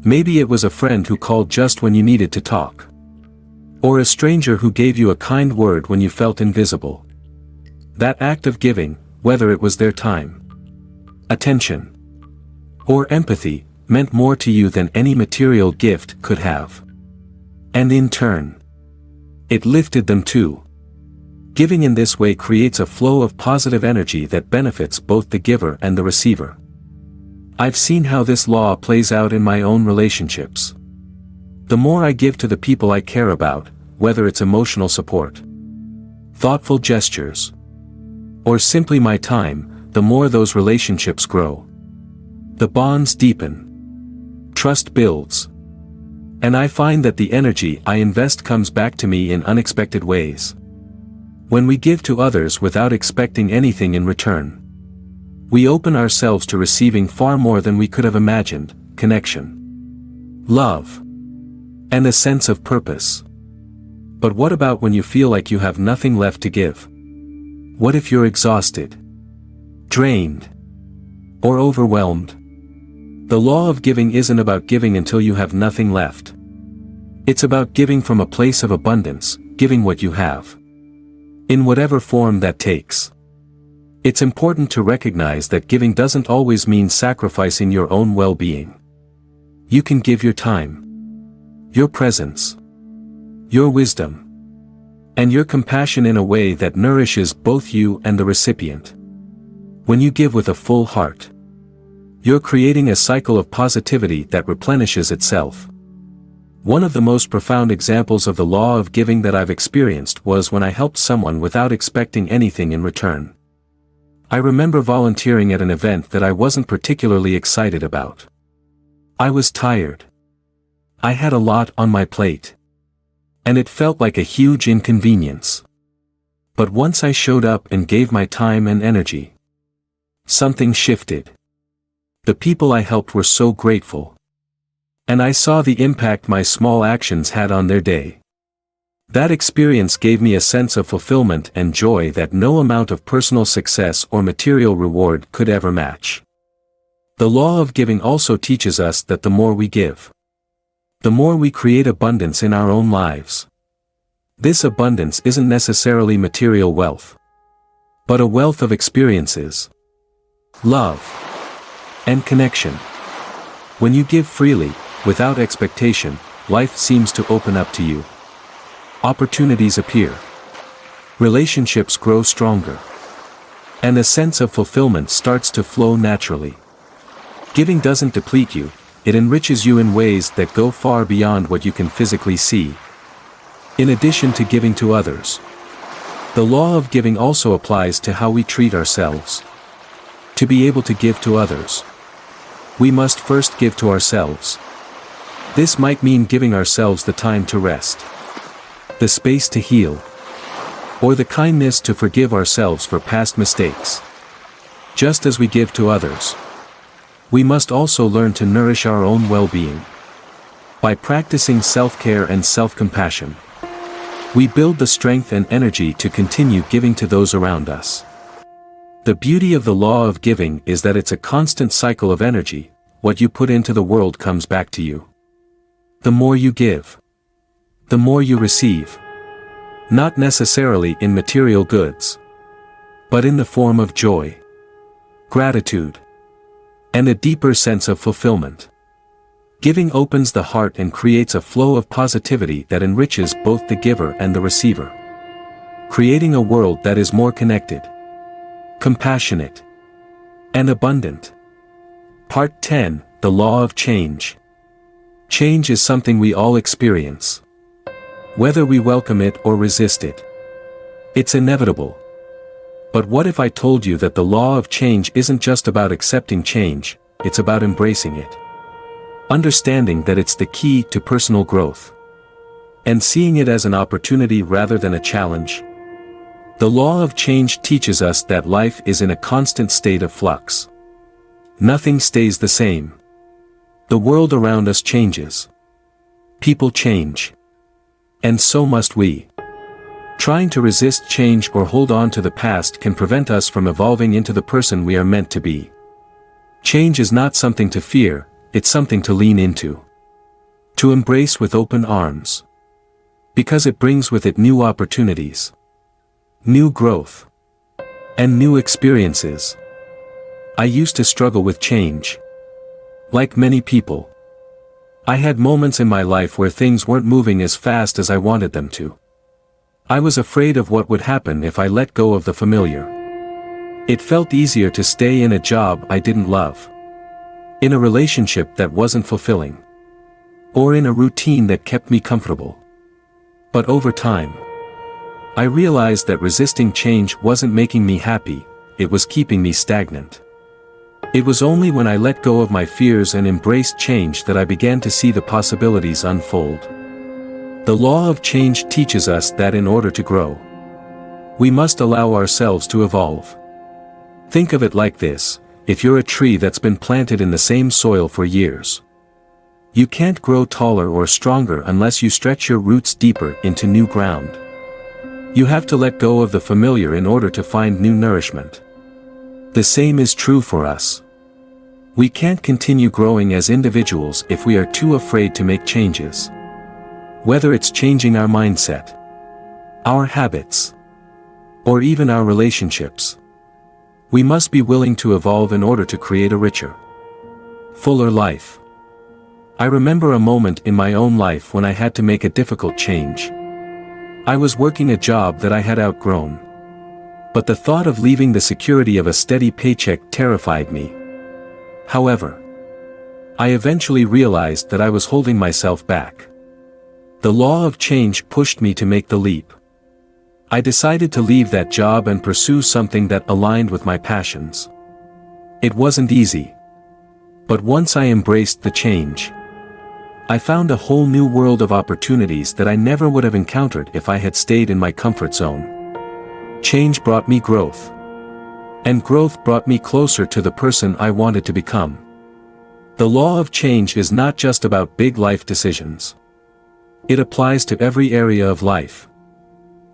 Maybe it was a friend who called just when you needed to talk. Or a stranger who gave you a kind word when you felt invisible. That act of giving, whether it was their time, attention, or empathy, meant more to you than any material gift could have. And in turn, it lifted them too. Giving in this way creates a flow of positive energy that benefits both the giver and the receiver. I've seen how this law plays out in my own relationships. The more I give to the people I care about, whether it's emotional support, thoughtful gestures, or simply my time, the more those relationships grow. The bonds deepen. Trust builds. And I find that the energy I invest comes back to me in unexpected ways. When we give to others without expecting anything in return, we open ourselves to receiving far more than we could have imagined: connection, love, and a sense of purpose. But what about when you feel like you have nothing left to give? What if you're exhausted, drained, or overwhelmed? The law of giving isn't about giving until you have nothing left. It's about giving from a place of abundance, giving what you have, in whatever form that takes. It's important to recognize that giving doesn't always mean sacrificing your own well-being. You can give your time, your presence, your wisdom, and your compassion in a way that nourishes both you and the recipient. When you give with a full heart, you're creating a cycle of positivity that replenishes itself. One of the most profound examples of the law of giving that I've experienced was when I helped someone without expecting anything in return. I remember volunteering at an event that I wasn't particularly excited about. I was tired. I had a lot on my plate. And it felt like a huge inconvenience. But once I showed up and gave my time and energy, something shifted. The people I helped were so grateful. And I saw the impact my small actions had on their day. That experience gave me a sense of fulfillment and joy that no amount of personal success or material reward could ever match. The law of giving also teaches us that the more we give, the more we create abundance in our own lives. This abundance isn't necessarily material wealth, but a wealth of experiences, love, and connection. When you give freely, without expectation, life seems to open up to you. Opportunities appear. Relationships grow stronger. And a sense of fulfillment starts to flow naturally. Giving doesn't deplete you, it enriches you in ways that go far beyond what you can physically see. In addition to giving to others, the law of giving also applies to how we treat ourselves. To be able to give to others, we must first give to ourselves. This might mean giving ourselves the time to rest, the space to heal, or the kindness to forgive ourselves for past mistakes. Just as we give to others, we must also learn to nourish our own well-being. By practicing self-care and self-compassion, we build the strength and energy to continue giving to those around us. The beauty of the law of giving is that it's a constant cycle of energy. What you put into the world comes back to you. The more you give, the more you receive. Not necessarily in material goods, but in the form of joy, gratitude, and a deeper sense of fulfillment. Giving opens the heart and creates a flow of positivity that enriches both the giver and the receiver, creating a world that is more connected, compassionate, and abundant. Part 10, The Law of Change. Change is something we all experience. Whether we welcome it or resist it. It's inevitable. But what if I told you that the law of change isn't just about accepting change, it's about embracing it? Understanding that it's the key to personal growth. And seeing it as an opportunity rather than a challenge. The law of change teaches us that life is in a constant state of flux. Nothing stays the same. The world around us changes. People change. And so must we. Trying to resist change or hold on to the past can prevent us from evolving into the person we are meant to be. Change is not something to fear, it's something to lean into. To embrace with open arms. Because it brings with it new opportunities. New growth. And new experiences. I used to struggle with change. Like many people. I had moments in my life where things weren't moving as fast as I wanted them to. I was afraid of what would happen if I let go of the familiar. It felt easier to stay in a job I didn't love. In a relationship that wasn't fulfilling. Or in a routine that kept me comfortable. But over time, I realized that resisting change wasn't making me happy, it was keeping me stagnant. It was only when I let go of my fears and embraced change that I began to see the possibilities unfold. The law of change teaches us that in order to grow, we must allow ourselves to evolve. Think of it like this: if you're a tree that's been planted in the same soil for years, you can't grow taller or stronger unless you stretch your roots deeper into new ground. You have to let go of the familiar in order to find new nourishment. The same is true for us. We can't continue growing as individuals if we are too afraid to make changes. Whether it's changing our mindset, our habits, or even our relationships, we must be willing to evolve in order to create a richer, fuller life. I remember a moment in my own life when I had to make a difficult change. I was working a job that I had outgrown. But the thought of leaving the security of a steady paycheck terrified me. However, I eventually realized that I was holding myself back. The law of change pushed me to make the leap. I decided to leave that job and pursue something that aligned with my passions. It wasn't easy. But once I embraced the change, I found a whole new world of opportunities that I never would have encountered if I had stayed in my comfort zone. Change brought me growth. And growth brought me closer to the person I wanted to become. The law of change is not just about big life decisions. It applies to every area of life.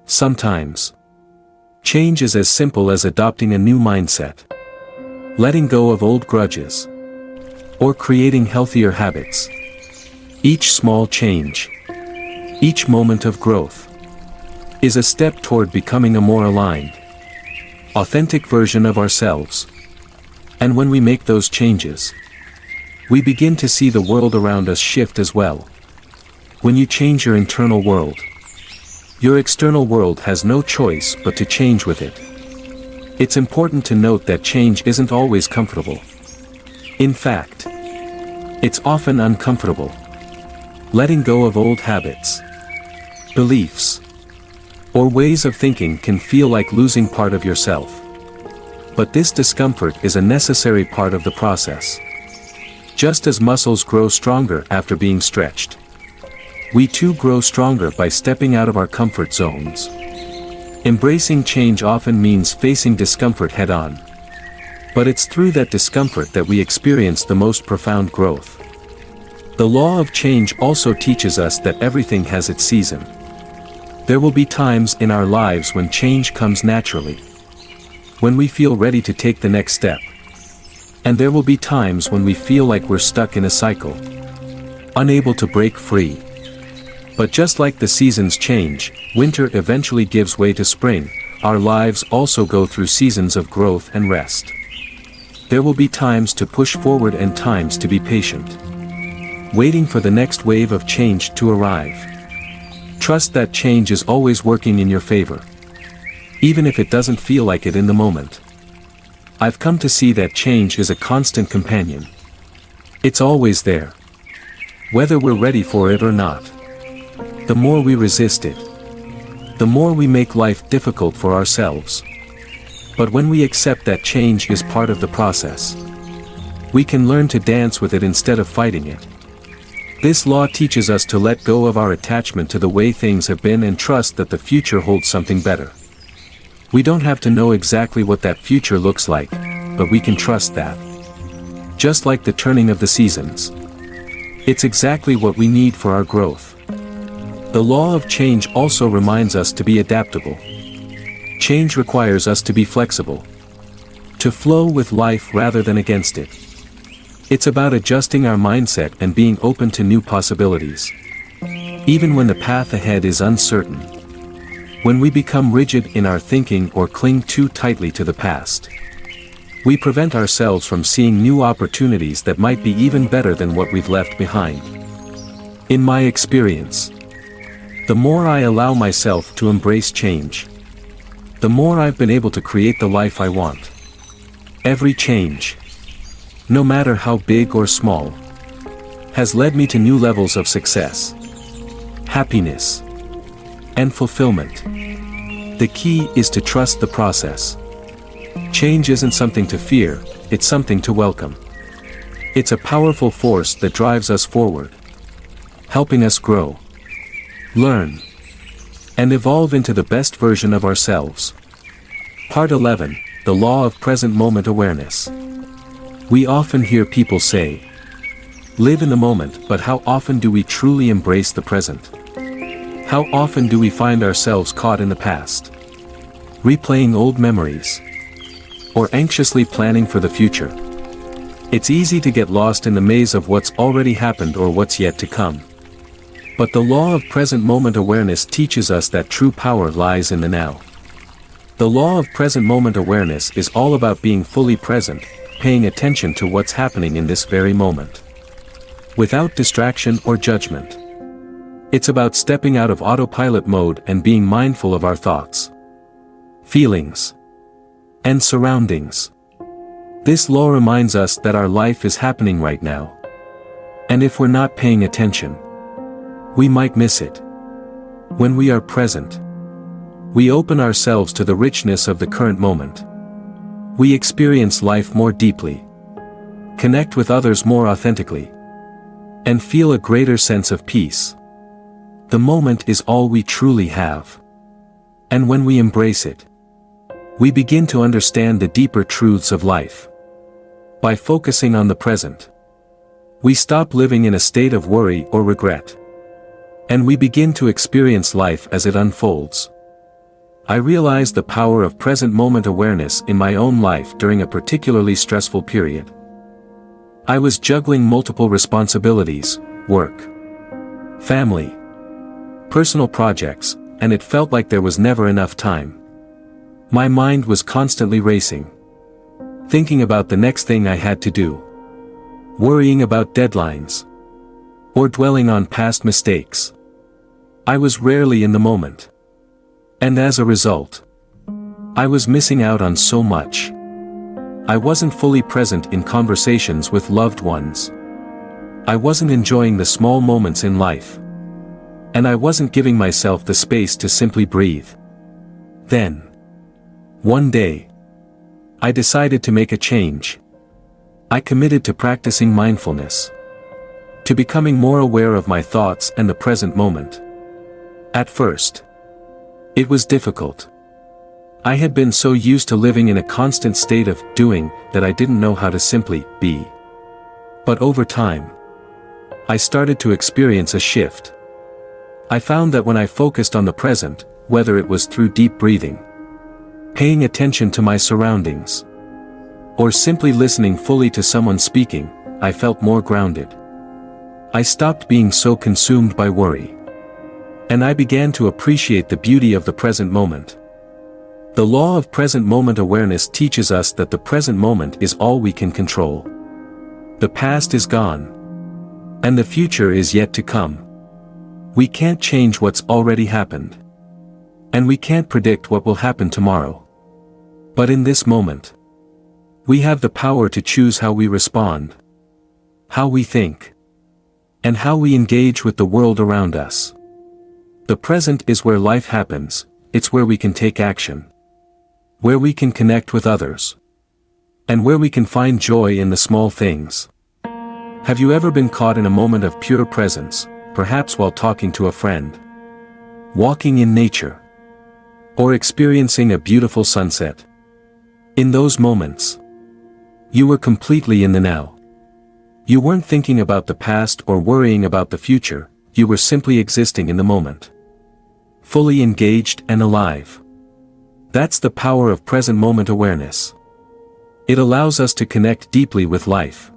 Sometimes, change is as simple as adopting a new mindset, letting go of old grudges, or creating healthier habits. Each small change, each moment of growth, is a step toward becoming a more aligned, authentic version of ourselves. And when we make those changes, we begin to see the world around us shift as well. When you change your internal world, your external world has no choice but to change with it. It's important to note that change isn't always comfortable. In fact, it's often uncomfortable. Letting go of old habits, beliefs, or ways of thinking can feel like losing part of yourself. But this discomfort is a necessary part of the process. Just as muscles grow stronger after being stretched, we too grow stronger by stepping out of our comfort zones. Embracing change often means facing discomfort head-on. But it's through that discomfort that we experience the most profound growth. The law of change also teaches us that everything has its season. There will be times in our lives when change comes naturally, when we feel ready to take the next step. And there will be times when we feel like we're stuck in a cycle, unable to break free. But just like the seasons change, winter eventually gives way to spring, our lives also go through seasons of growth and rest. There will be times to push forward and times to be patient, waiting for the next wave of change to arrive. Trust that change is always working in your favor, even if it doesn't feel like it in the moment. I've come to see that change is a constant companion. It's always there. Whether we're ready for it or not. The more we resist it, the more we make life difficult for ourselves. But when we accept that change is part of the process, we can learn to dance with it instead of fighting it. This law teaches us to let go of our attachment to the way things have been and trust that the future holds something better. We don't have to know exactly what that future looks like, but we can trust that. Just like the turning of the seasons. It's exactly what we need for our growth. The law of change also reminds us to be adaptable. Change requires us to be flexible. To flow with life rather than against it. It's about adjusting our mindset and being open to new possibilities. Even when the path ahead is uncertain. When we become rigid in our thinking or cling too tightly to the past, we prevent ourselves from seeing new opportunities that might be even better than what we've left behind. In my experience, the more I allow myself to embrace change, the more I've been able to create the life I want. Every change, no matter how big or small, has led me to new levels of success, happiness, and fulfillment. The key is to trust the process. Change isn't something to fear, it's something to welcome. It's a powerful force that drives us forward, helping us grow, learn, and evolve into the best version of ourselves. Part 11, the law of present moment awareness. We often hear people say, live in the moment, but how often do we truly embrace the present? How often do we find ourselves caught in the past, replaying old memories, or anxiously planning for the future? It's easy to get lost in the maze of what's already happened or what's yet to come. But the law of present moment awareness teaches us that true power lies in the now. The law of present moment awareness is all about being fully present, paying attention to what's happening in this very moment, without distraction or judgment. It's about stepping out of autopilot mode and being mindful of our thoughts, feelings, and surroundings. This law reminds us that our life is happening right now. And if we're not paying attention, we might miss it. When we are present, we open ourselves to the richness of the current moment. We experience life more deeply, connect with others more authentically, and feel a greater sense of peace. The moment is all we truly have. And when we embrace it, we begin to understand the deeper truths of life. By focusing on the present, we stop living in a state of worry or regret. And we begin to experience life as it unfolds. I realized the power of present moment awareness in my own life during a particularly stressful period. I was juggling multiple responsibilities, work, family, personal projects, and it felt like there was never enough time. My mind was constantly racing, thinking about the next thing I had to do, worrying about deadlines, or dwelling on past mistakes. I was rarely in the moment. And as a result, I was missing out on so much. I wasn't fully present in conversations with loved ones. I wasn't enjoying the small moments in life. And I wasn't giving myself the space to simply breathe. Then, one day, I decided to make a change. I committed to practicing mindfulness, to becoming more aware of my thoughts and the present moment. At first, it was difficult. I had been so used to living in a constant state of doing that I didn't know how to simply be. But over time, I started to experience a shift. I found that when I focused on the present, whether it was through deep breathing, paying attention to my surroundings, or simply listening fully to someone speaking, I felt more grounded. I stopped being so consumed by worry. And I began to appreciate the beauty of the present moment. The law of present moment awareness teaches us that the present moment is all we can control. The past is gone. And the future is yet to come. We can't change what's already happened. And we can't predict what will happen tomorrow. But in this moment, We have the power to choose how we respond, how we think, and how we engage with the world around us. The present is where life happens, it's where we can take action, where we can connect with others, and where we can find joy in the small things. Have you ever been caught in a moment of pure presence, perhaps while talking to a friend, walking in nature, or experiencing a beautiful sunset? In those moments, you were completely in the now. You weren't thinking about the past or worrying about the future, you were simply existing in the moment, fully engaged and alive. That's the power of present moment awareness. It allows us to connect deeply with life,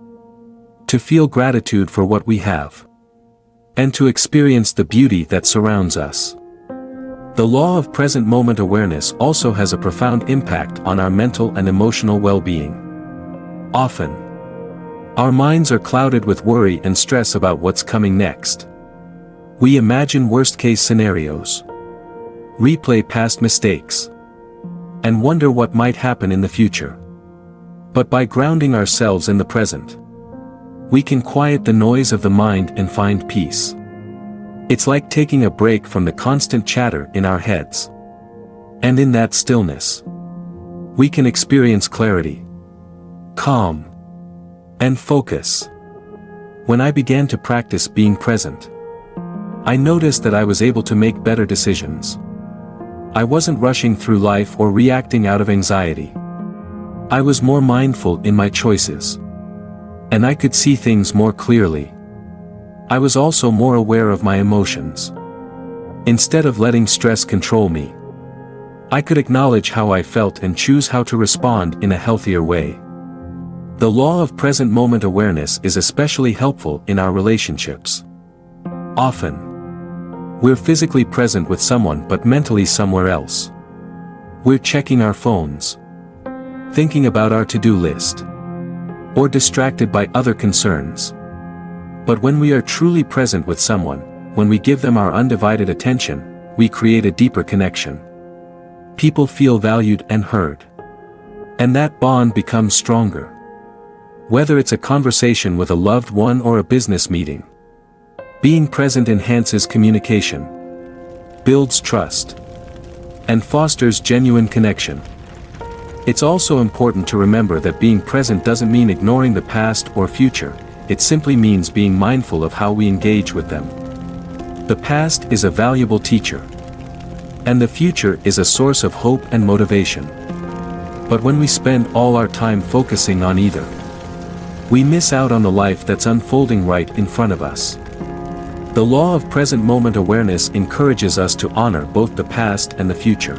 to feel gratitude for what we have, and to experience the beauty that surrounds us. The law of present moment awareness also has a profound impact on our mental and emotional well-being. Often, our minds are clouded with worry and stress about what's coming next. We imagine worst-case scenarios, replay past mistakes, and wonder what might happen in the future. But by grounding ourselves in the present, we can quiet the noise of the mind and find peace. It's like taking a break from the constant chatter in our heads. And in that stillness, we can experience clarity, calm, and focus. When I began to practice being present, I noticed that I was able to make better decisions. I wasn't rushing through life or reacting out of anxiety. I was more mindful in my choices, and I could see things more clearly. I was also more aware of my emotions. Instead of letting stress control me, I could acknowledge how I felt and choose how to respond in a healthier way. The law of present moment awareness is especially helpful in our relationships. Often, we're physically present with someone but mentally somewhere else. We're checking our phones, thinking about our to-do list, or distracted by other concerns. But when we are truly present with someone, when we give them our undivided attention, we create a deeper connection. People feel valued and heard, and that bond becomes stronger. Whether it's a conversation with a loved one or a business meeting, being present enhances communication, builds trust, and fosters genuine connection. It's also important to remember that being present doesn't mean ignoring the past or future, it simply means being mindful of how we engage with them. The past is a valuable teacher, and the future is a source of hope and motivation. But when we spend all our time focusing on either, we miss out on the life that's unfolding right in front of us. The law of present moment awareness encourages us to honor both the past and the future,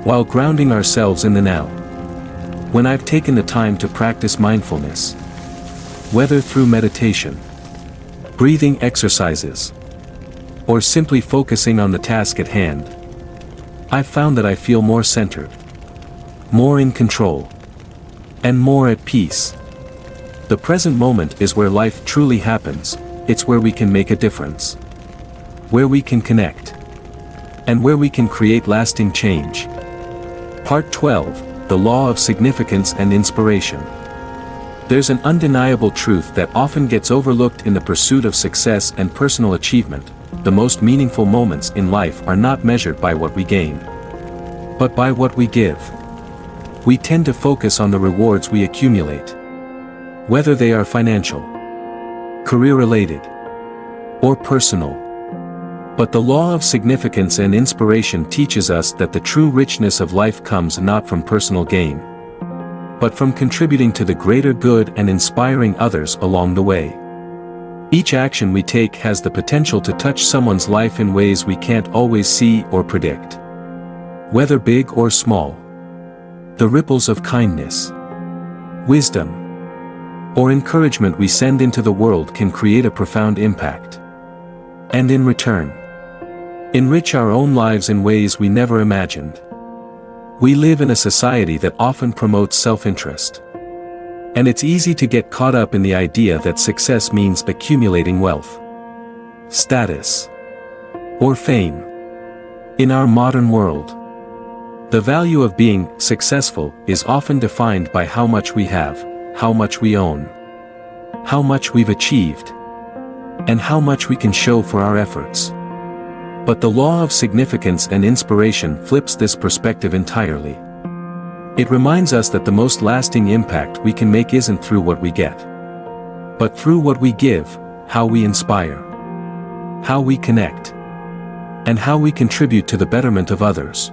while grounding ourselves in the now. When I've taken the time to practice mindfulness, whether through meditation, breathing exercises, or simply focusing on the task at hand, I've found that I feel more centered, more in control, and more at peace. The present moment is where life truly happens, it's where we can make a difference, where we can connect, and where we can create lasting change. Part 12, The Law of Significance and Inspiration. There's an undeniable truth that often gets overlooked in the pursuit of success and personal achievement. The most meaningful moments in life are not measured by what we gain, but by what we give. We tend to focus on the rewards we accumulate, whether they are financial, career-related, or personal. But the law of significance and inspiration teaches us that the true richness of life comes not from personal gain, but from contributing to the greater good and inspiring others along the way. Each action we take has the potential to touch someone's life in ways we can't always see or predict. Whether big or small, the ripples of kindness, wisdom, or encouragement we send into the world can create a profound impact, and in return, enrich our own lives in ways we never imagined. We live in a society that often promotes self-interest, and it's easy to get caught up in the idea that success means accumulating wealth, status, or fame. In our modern world, The value of being successful is often defined by how much we have, how much we own, how much we've achieved, and how much we can show for our efforts. But the law of significance and inspiration flips this perspective entirely. It reminds us that the most lasting impact we can make isn't through what we get, but through what we give, how we inspire, how we connect, and how we contribute to the betterment of others.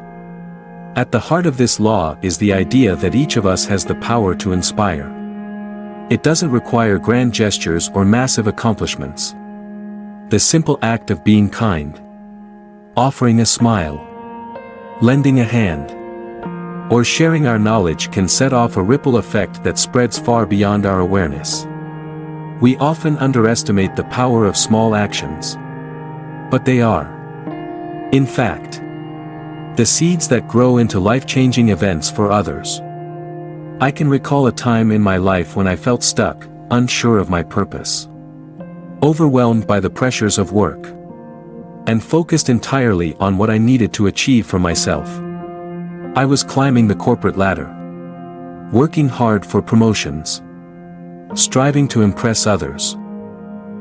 At the heart of this law is the idea that each of us has the power to inspire. It doesn't require grand gestures or massive accomplishments. The simple act of being kind, offering a smile, lending a hand, or sharing our knowledge can set off a ripple effect that spreads far beyond our awareness. We often underestimate the power of small actions, but they are, in fact, the seeds that grow into life-changing events for others. I can recall a time in my life when I felt stuck, unsure of my purpose, overwhelmed by the pressures of work, and focused entirely on what I needed to achieve for myself. I was climbing the corporate ladder, working hard for promotions, striving to impress others,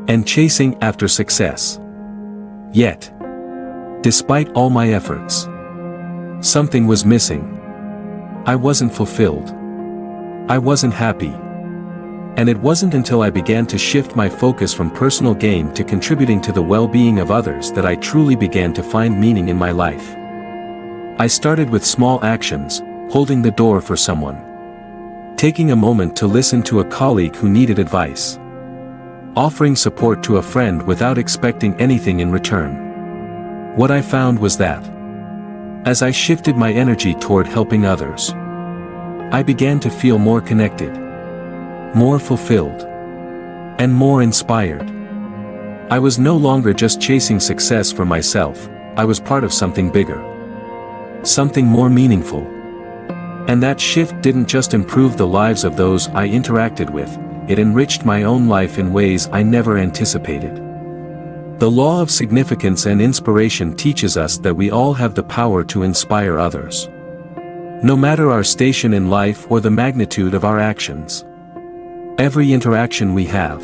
and chasing after success. Yet, despite all my efforts, something was missing. I wasn't fulfilled. I wasn't happy. And it wasn't until I began to shift my focus from personal gain to contributing to the well-being of others that I truly began to find meaning in my life. I started with small actions, holding the door for someone, taking a moment to listen to a colleague who needed advice, offering support to a friend without expecting anything in return. What I found was that, as I shifted my energy toward helping others, I began to feel more connected, more fulfilled, and more inspired. I was no longer just chasing success for myself, I was part of something bigger, something more meaningful. And that shift didn't just improve the lives of those I interacted with, it enriched my own life in ways I never anticipated. The law of significance and inspiration teaches us that we all have the power to inspire others, no matter our station in life or the magnitude of our actions. Every interaction we have,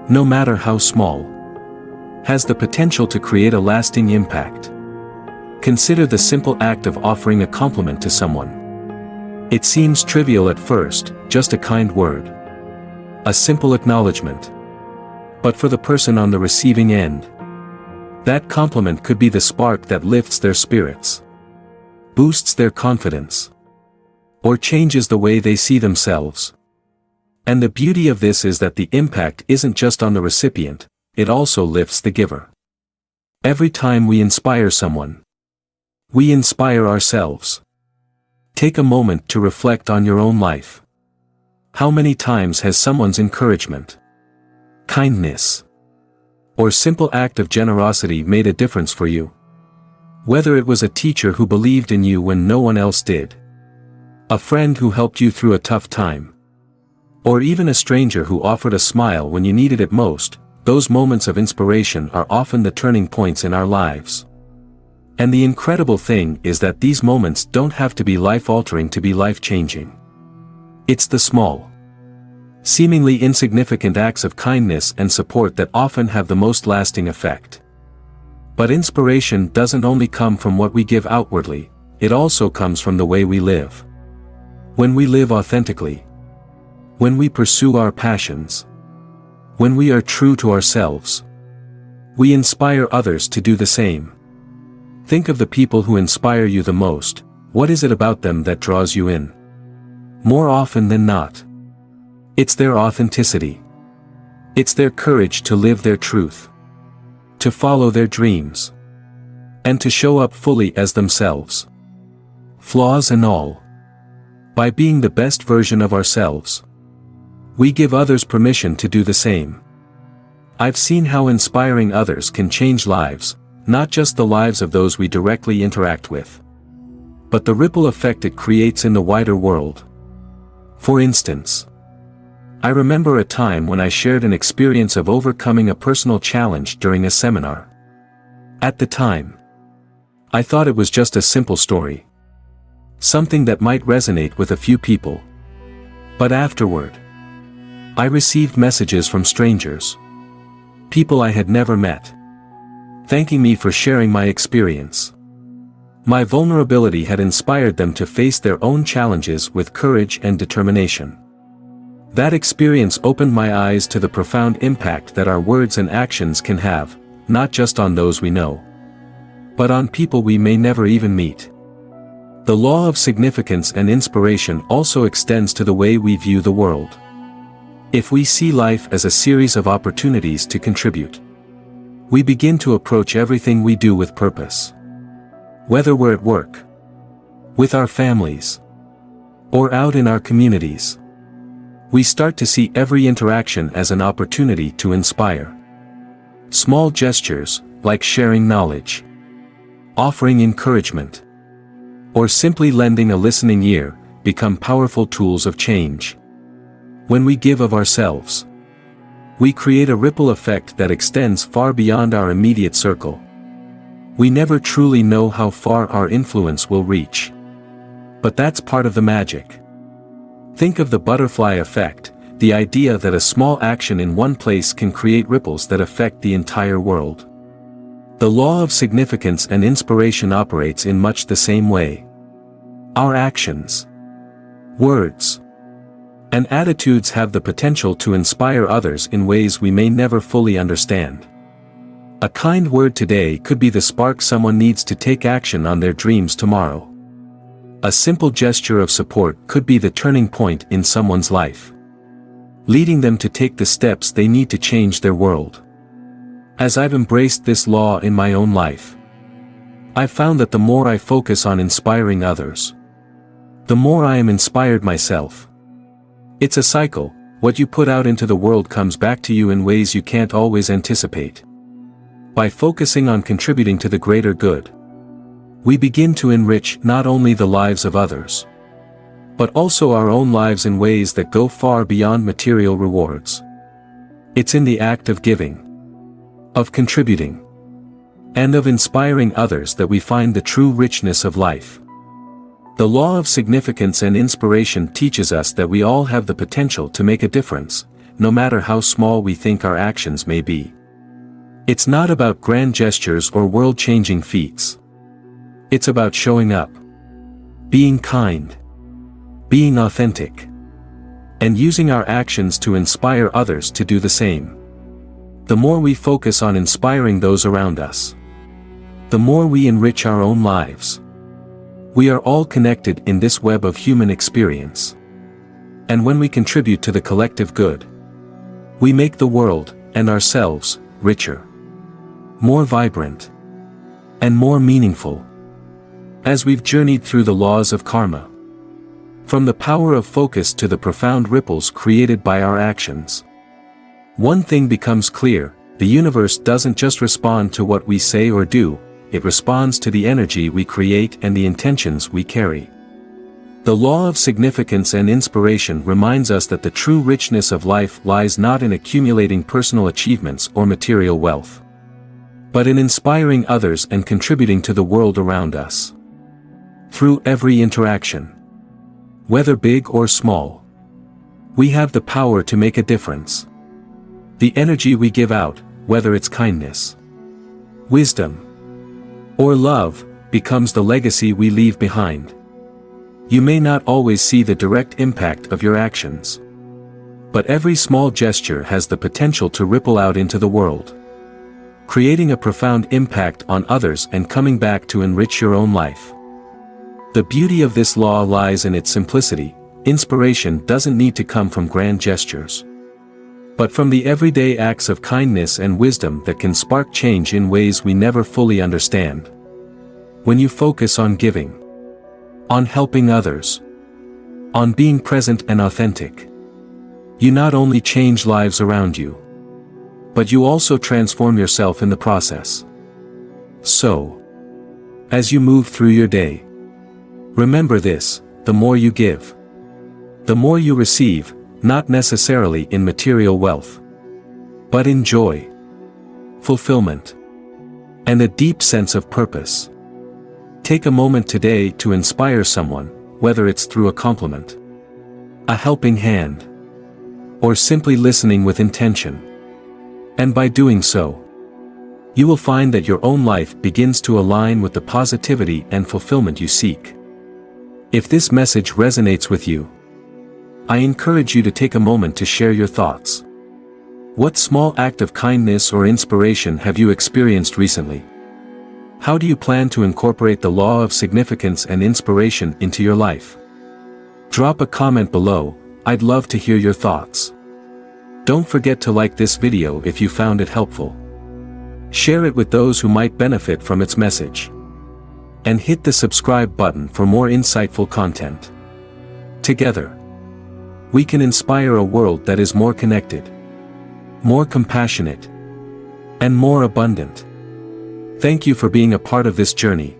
no matter how small, has the potential to create a lasting impact. Consider the simple act of offering a compliment to someone. It seems trivial at first, just a kind word, a simple acknowledgement. But for the person on the receiving end, that compliment could be the spark that lifts their spirits, boosts their confidence, or changes the way they see themselves. And the beauty of this is that the impact isn't just on the recipient, it also lifts the giver. Every time we inspire someone, we inspire ourselves. Take a moment to reflect on your own life. How many times has someone's encouragement, kindness, or simple act of generosity made a difference for you? Whether it was a teacher who believed in you when no one else did, a friend who helped you through a tough time, or even a stranger who offered a smile when you needed it most, those moments of inspiration are often the turning points in our lives. And the incredible thing is that these moments don't have to be life-altering to be life-changing. It's the small, seemingly insignificant acts of kindness and support that often have the most lasting effect. But inspiration doesn't only come from what we give outwardly, it also comes from the way we live. When we live authentically, when we pursue our passions, when we are true to ourselves, we inspire others to do the same. Think of the people who inspire you the most. What is it about them that draws you in? More often than not, it's their authenticity. It's their courage to live their truth, to follow their dreams, and to show up fully as themselves, flaws and all. By being the best version of ourselves, we give others permission to do the same. I've seen how inspiring others can change lives, not just the lives of those we directly interact with, but the ripple effect it creates in the wider world. For instance, I remember a time when I shared an experience of overcoming a personal challenge during a seminar. At the time, I thought it was just a simple story, something that might resonate with a few people. But afterward, I received messages from strangers, people I had never met, thanking me for sharing my experience. My vulnerability had inspired them to face their own challenges with courage and determination. That experience opened my eyes to the profound impact that our words and actions can have, not just on those we know, but on people we may never even meet. The law of significance and inspiration also extends to the way we view the world. If we see life as a series of opportunities to contribute, we begin to approach everything we do with purpose. Whether we're at work, with our families, or out in our communities, we start to see every interaction as an opportunity to inspire. Small gestures, like sharing knowledge, offering encouragement, or simply lending a listening ear, become powerful tools of change. When we give of ourselves, we create a ripple effect that extends far beyond our immediate circle. We never truly know how far our influence will reach. But that's part of the magic. Think of the butterfly effect, the idea that a small action in one place can create ripples that affect the entire world. The law of significance and inspiration operates in much the same way. Our actions, words, and attitudes have the potential to inspire others in ways we may never fully understand. A kind word today could be the spark someone needs to take action on their dreams tomorrow. A simple gesture of support could be the turning point in someone's life, leading them to take the steps they need to change their world. As I've embraced this law in my own life, I've found that the more I focus on inspiring others, the more I am inspired myself. It's a cycle. What you put out into the world comes back to you in ways you can't always anticipate. By focusing on contributing to the greater good, we begin to enrich not only the lives of others, but also our own lives in ways that go far beyond material rewards. It's in the act of giving, of contributing, and of inspiring others that we find the true richness of life. The law of significance and inspiration teaches us that we all have the potential to make a difference, no matter how small we think our actions may be. It's not about grand gestures or world-changing feats. It's about showing up, being kind, being authentic, and using our actions to inspire others to do the same. The more we focus on inspiring those around us, the more we enrich our own lives. We are all connected in this web of human experience. And when we contribute to the collective good, we make the world, and ourselves, richer, more vibrant, and more meaningful. As we've journeyed through the laws of karma, from the power of focus to the profound ripples created by our actions, one thing becomes clear: the universe doesn't just respond to what we say or do, it responds to the energy we create and the intentions we carry. The law of significance and inspiration reminds us that the true richness of life lies not in accumulating personal achievements or material wealth, but in inspiring others and contributing to the world around us. Through every interaction, whether big or small, we have the power to make a difference. The energy we give out, whether it's kindness, wisdom, or love, becomes the legacy we leave behind. You may not always see the direct impact of your actions, but every small gesture has the potential to ripple out into the world, creating a profound impact on others and coming back to enrich your own life. The beauty of this law lies in its simplicity. Inspiration doesn't need to come from grand gestures, but from the everyday acts of kindness and wisdom that can spark change in ways we never fully understand. When you focus on giving, on helping others, on being present and authentic, you not only change lives around you, but you also transform yourself in the process. So, as you move through your day, remember this: the more you give, the more you receive, not necessarily in material wealth, but in joy, fulfillment, and a deep sense of purpose. Take a moment today to inspire someone, whether it's through a compliment, a helping hand, or simply listening with intention. And by doing so, you will find that your own life begins to align with the positivity and fulfillment you seek. If this message resonates with you, I encourage you to take a moment to share your thoughts. What small act of kindness or inspiration have you experienced recently? How do you plan to incorporate the law of significance and inspiration into your life? Drop a comment below, I'd love to hear your thoughts. Don't forget to like this video if you found it helpful. Share it with those who might benefit from its message. And hit the subscribe button for more insightful content. Together, we can inspire a world that is more connected, more compassionate, and more abundant. Thank you for being a part of this journey.